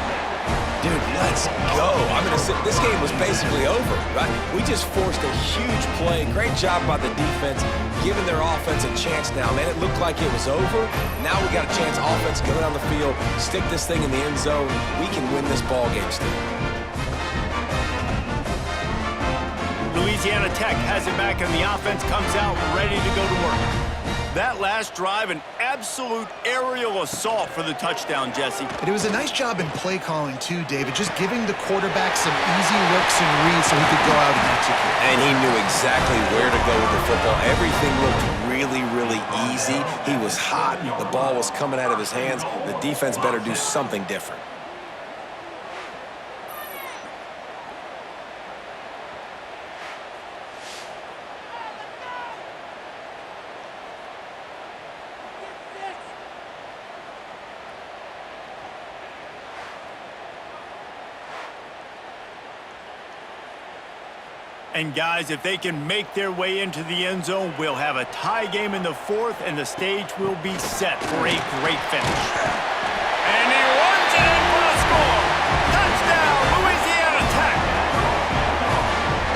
Dude, let's Let's go. This game was basically over, right? We just forced a huge play. Great job by the defense, giving their offense a chance now. Man, it looked like it was over. Now we got a chance, offense, to go down the field, stick this thing in the end zone. We can win this ball game still. Louisiana Tech has it back, and the offense comes out ready to go to work. That last drive, an absolute aerial assault for the touchdown, Jesse. And it was a nice job in play calling, too, David, just giving the quarterback some easy looks and reads so he could go out and execute. And he knew exactly where to go with the football. Everything looked really, really easy. He was hot. The ball was coming out of his hands. The defense better do something different. And guys, if they can make their way into the end zone, we'll have a tie game in the fourth, and the stage will be set for a great finish. And he runs it in for a score. Touchdown, Louisiana Tech.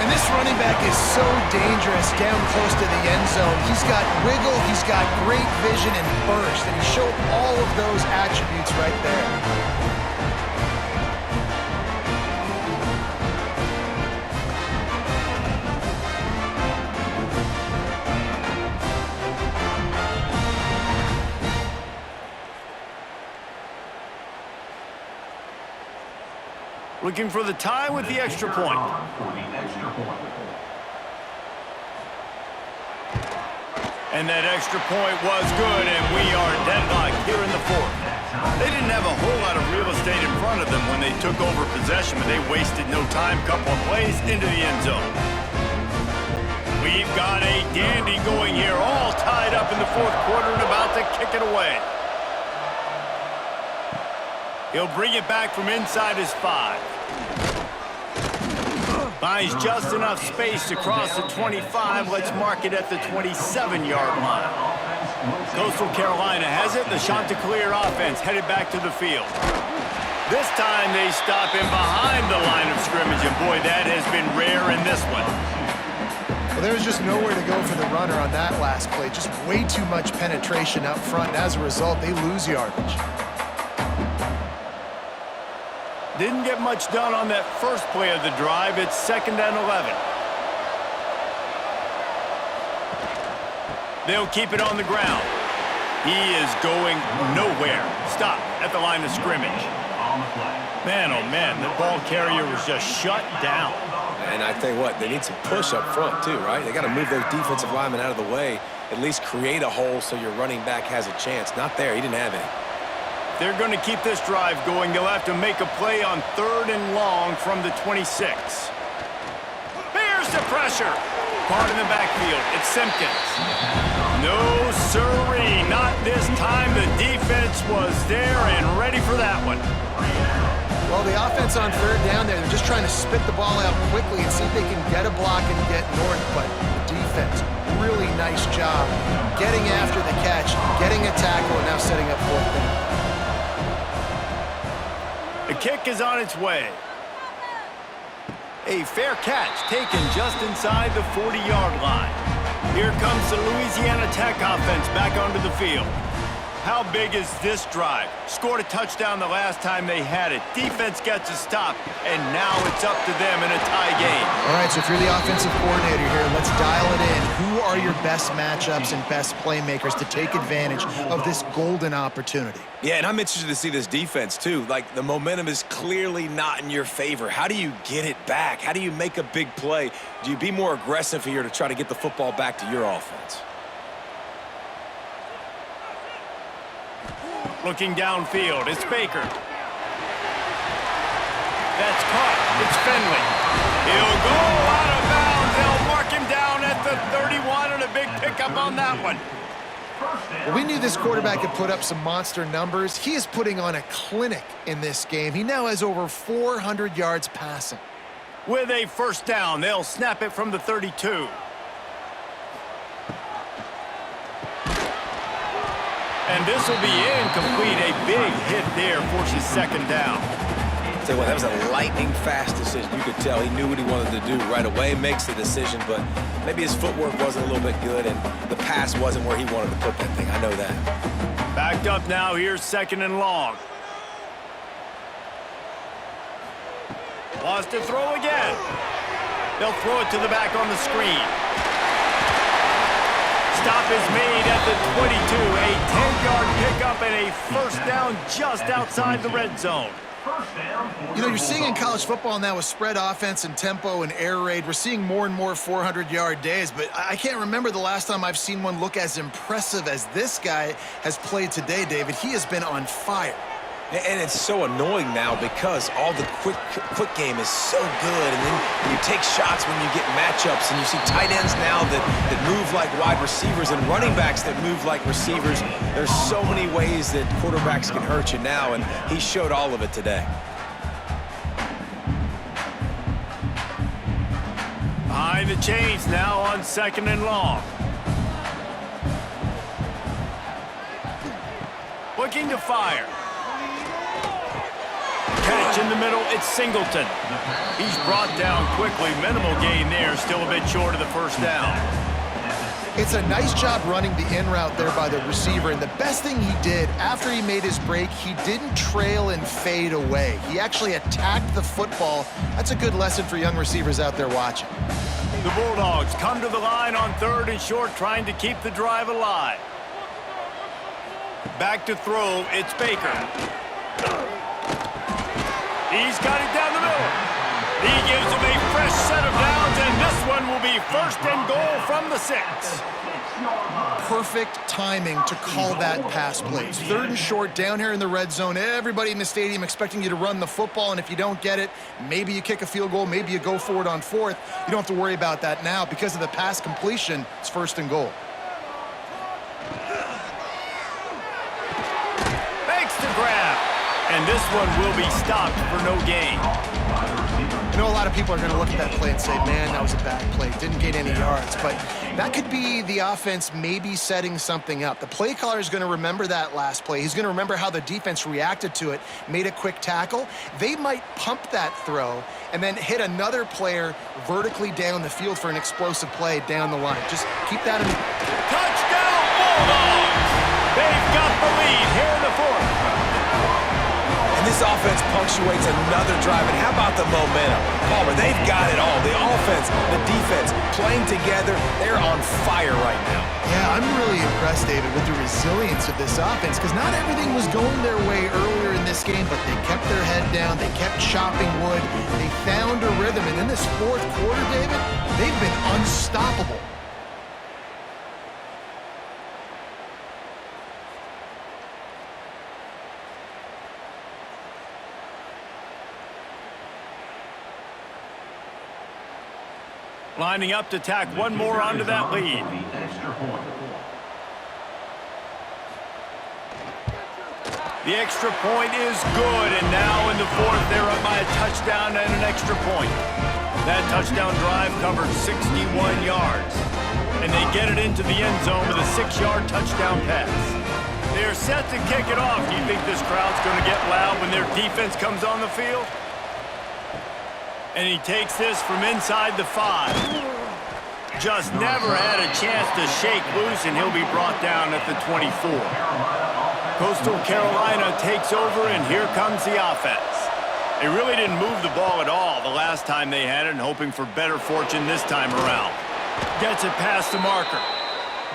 And this running back is so dangerous down close to the end zone. He's got wiggle, he's got great vision and burst, and he showed all of those attributes right there. Looking for the tie with the extra point. And that extra point was good, and we are deadlocked here in the fourth. They didn't have a whole lot of real estate in front of them when they took over possession, but they wasted no time. Couple of plays into the end zone. We've got a dandy going here, all tied up in the fourth quarter and about to kick it away. He'll bring it back from inside his 5. Finds just enough space to cross the 25. Let's mark it at the 27-yard line. Coastal Carolina has it. The Chanticleer offense headed back to the field. This time they stop him behind the line of scrimmage, and boy, that has been rare in this one. Well, there was just nowhere to go for the runner on that last play. Just way too much penetration up front, and as a result, they lose yardage. Didn't get much done on that first play of the drive. It's 2nd and 11. They'll keep it on the ground. He is going nowhere. Stop at the line of scrimmage. Man, oh man, the ball carrier was just shut down. And I tell you what, they need some push up front too, right? They got to move those defensive linemen out of the way, at least create a hole so your running back has a chance. Not there. He didn't have any. They're going to keep this drive going. They'll have to make a play on 3rd and long from the 26. Bears the pressure. Caught in the backfield. It's Simpkins. No, sirree. Not this time. The defense was there and ready for that one. Well, the offense on 3rd down there, they're just trying to spit the ball out quickly and see if they can get a block and get north. But the defense, really nice job getting after the catch, getting a tackle, and now setting up 4th down. The kick is on its way. A fair catch taken just inside the 40-yard line. Here comes the Louisiana Tech offense back onto the field. How big is this drive? Scored a touchdown the last time they had it. Defense gets a stop, and now it's up to them in a tie game. All right, so if you're the offensive coordinator here, let's dial it in. Who are your best matchups and best playmakers to take advantage of this golden opportunity? Yeah, and I'm interested to see this defense, too. Like, the momentum is clearly not in your favor. How do you get it back? How do you make a big play? Do you be more aggressive here to try to get the football back to your offense? Looking downfield, it's Baker. That's caught. It's Finley. He'll go out of bounds. They'll mark him down at the 31, and a big pickup on that one. Well, we knew this quarterback could put up some monster numbers. He is putting on a clinic in this game. He now has over 400 yards passing. With a 1st down, they'll snap it from the 32. And this will be incomplete. A big hit there forces 2nd down. tell you what, that was a lightning-fast decision. You could tell he knew what he wanted to do right away, makes the decision, but maybe his footwork wasn't a little bit good, and the pass wasn't where he wanted to put that thing. I know that. Backed up now. Here's 2nd and long. Wants to throw again. They'll throw it to the back on the screen. Stop is made at the 22. A 10-yard pickup and a first down just outside the red zone. You know, you're seeing in college football now with spread offense and tempo and air raid, we're seeing more and more 400-yard days, but I can't remember the last time I've seen one look as impressive as this guy has played today, David. He has been on fire. And it's so annoying now because all the quick game is so good, and then you take shots when you get matchups, and you see tight ends now that move like wide receivers and running backs that move like receivers. There's so many ways that quarterbacks can hurt you now, and he showed all of it today. Behind the chains now on 2nd and long. Looking to fire. Catch in the middle, it's Singleton. He's brought down quickly. Minimal gain there, still a bit short of the first down. It's a nice job running the in route there by the receiver, and the best thing he did after he made his break, he didn't trail and fade away. He actually attacked the football. That's a good lesson for young receivers out there watching. The Bulldogs come to the line on 3rd and short, trying to keep the drive alive. Back to throw, it's Baker. He's got it down the middle. He gives him a fresh set of downs, and this one will be 1st and goal from the 6. Perfect timing to call that pass play. 3rd and short down here in the red zone. Everybody in the stadium expecting you to run the football, and if you don't get it, maybe you kick a field goal, maybe you go for it on 4th. You don't have to worry about that now. Because of the pass completion, it's 1st and goal. Makes the grab. And this one will be stopped for no gain. I know a lot of people are going to look at that play and say, man, that was a bad play. Didn't gain any yards. But that could be the offense maybe setting something up. The play caller is going to remember that last play. He's going to remember how the defense reacted to it, made a quick tackle. They might pump that throw and then hit another player vertically down the field for an explosive play down the line. Just keep that in. Touchdown, Bulldogs! They've got the lead here in the 4th. And this offense punctuates another drive. And how about the momentum? Palmer, they've got it all. The offense, the defense, playing together. They're on fire right now. Yeah, I'm really impressed, David, with the resilience of this offense, because not everything was going their way earlier in this game, but they kept their head down. They kept chopping wood. They found a rhythm. And in this 4th quarter, David, they've been unstoppable. Lining up to tack one more onto that lead. The extra point is good, and now in the 4th, they're up by a touchdown and an extra point. That touchdown drive covered 61 yards, and they get it into the end zone with a 6-yard touchdown pass. They're set to kick it off. Do you think this crowd's going to get loud when their defense comes on the field? And he takes this from inside the 5. Just never had a chance to shake loose, and he'll be brought down at the 24. Coastal Carolina takes over, and here comes the offense. They really didn't move the ball at all the last time they had it, and hoping for better fortune this time around. Gets it past the marker.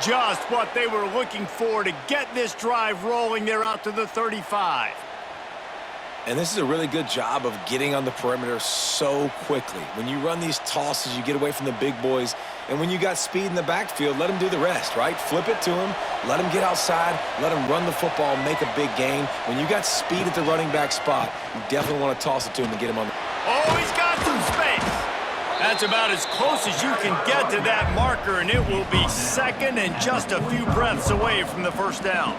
Just what they were looking for to get this drive rolling. They're out to the 35. And this is a really good job of getting on the perimeter so quickly. When you run these tosses, you get away from the big boys. And when you got speed in the backfield, let them do the rest, right? Flip it to them, let them get outside, let them run the football, make a big gain. When you got speed at the running back spot, you definitely want to toss it to him and get him on the... Oh, he's got some space. That's about as close as you can get to that marker, and it will be 2nd and just a few breaths away from the first down.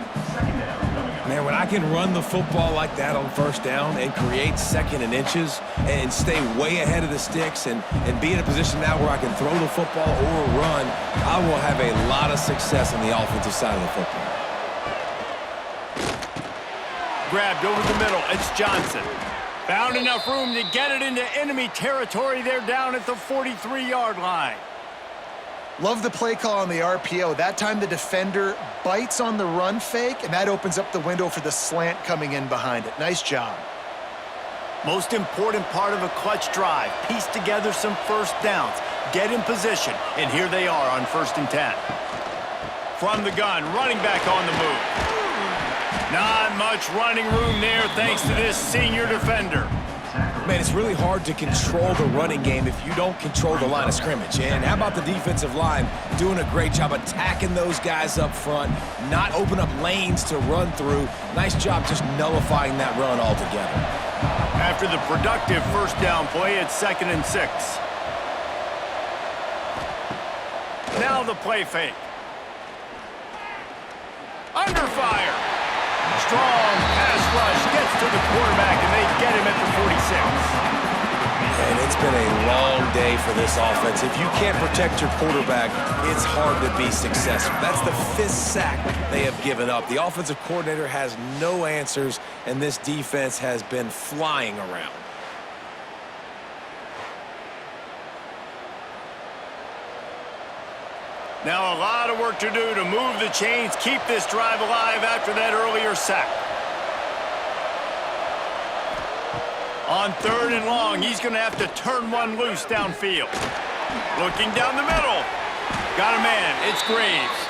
Man, when I can run the football like that on 1st down and create 2nd and inches and stay way ahead of the sticks and be in a position now where I can throw the football or run, I will have a lot of success on the offensive side of the football. Grabbed over the middle. It's Johnson. Found enough room to get it into enemy territory. They're down at the 43-yard line. Love the play call on the RPO. That time the defender bites on the run fake, and that opens up the window for the slant coming in behind it. Nice job. Most important part of a clutch drive. Piece together some first downs. Get in position, and here they are on 1st and 10. From the gun, running back on the move. Not much running room there thanks to this senior defender. Man, it's really hard to control the running game if you don't control the line of scrimmage. And how about the defensive line doing a great job attacking those guys up front, not open up lanes to run through. Nice job just nullifying that run altogether. After the productive first down play, it's 2nd and 6. Now the play fake. Under fire. Strong pass rush gets to the quarterback, and they get him at the 46. And it's been a long day for this offense. If you can't protect your quarterback, it's hard to be successful. That's the 5th sack they have given up. The offensive coordinator has no answers, and this defense has been flying around. Now a lot of work to do to move the chains, keep this drive alive after that earlier sack. On 3rd and long, he's going to have to turn one loose downfield. Looking down the middle. Got a man. It's Graves.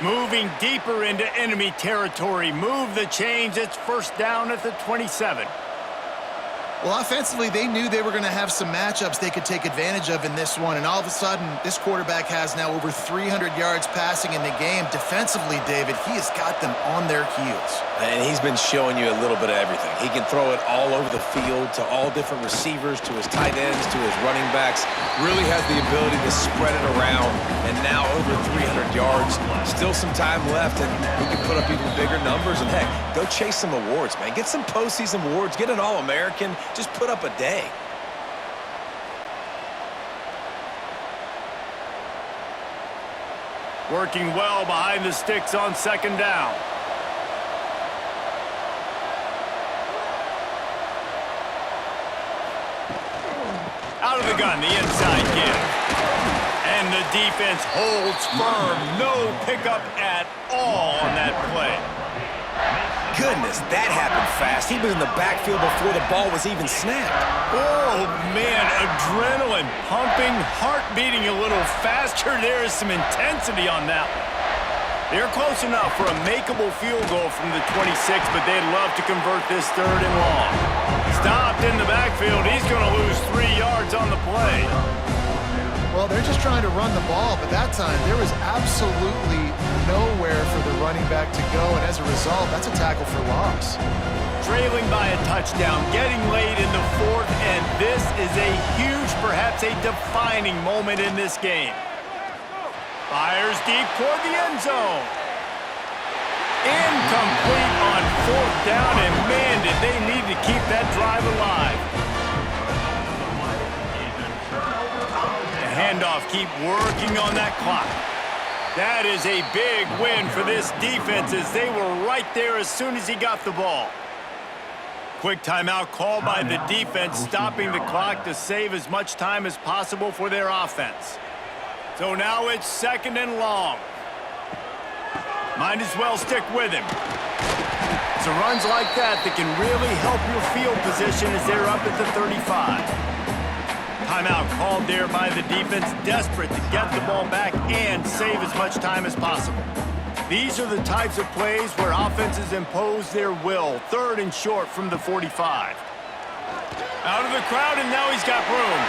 Moving deeper into enemy territory. Move the chains. It's 1st down at the 27. Well, offensively, they knew they were going to have some matchups they could take advantage of in this one, and all of a sudden, this quarterback has now over 300 yards passing in the game. Defensively, David, he has got them on their heels. And he's been showing you a little bit of everything. He can throw it all over the field to all different receivers, to his tight ends, to his running backs. Really has the ability to spread it around, and now over 300 yards. Still some time left, and he can put up even bigger numbers. And, heck, go chase some awards, man. Get some postseason awards. Get an All-American. Just put up a day. Working well behind the sticks on 2nd down. Out of the gun, the inside give. And the defense holds firm. No pickup at all on that play. Goodness, that happened fast. He was in the backfield before the ball was even snapped. Oh, man, adrenaline pumping, heart beating a little faster. There is some intensity on that one. They're close enough for a makeable field goal from the 26, but they'd love to convert this 3rd and long. Stopped in the backfield. He's going to lose 3 yards on the play. Well, they're just trying to run the ball, but that time there was absolutely nowhere for the running back to go, and as a result, that's a tackle for loss. Trailing by a touchdown, getting late in the 4th, and this is a huge, perhaps a defining moment in this game. Fires deep toward the end zone. Incomplete on 4th down, and man, did they need to keep that drive alive. The handoff, keep working on that clock. That is a big win for this defense as they were right there as soon as he got the ball. Quick timeout called by the defense, stopping the clock to save as much time as possible for their offense. So now it's 2nd and long. Might as well stick with him. It's the runs like that that can really help your field position as they're up at the 35. Timeout called there by the defense, desperate to get the ball back and save as much time as possible. These are the types of plays where offenses impose their will. 3rd and short from the 45. Out of the crowd, and now he's got room.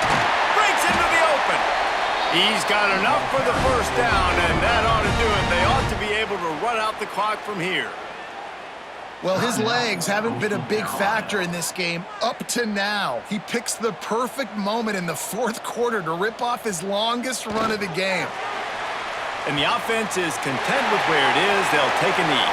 Breaks into the open. He's got enough for the 1st down, and that ought to do it. They ought to be able to run out the clock from here. Well, his legs haven't been a big factor in this game up to now. He picks the perfect moment in the 4th quarter to rip off his longest run of the game. And the offense is content with where it is. They'll take a knee.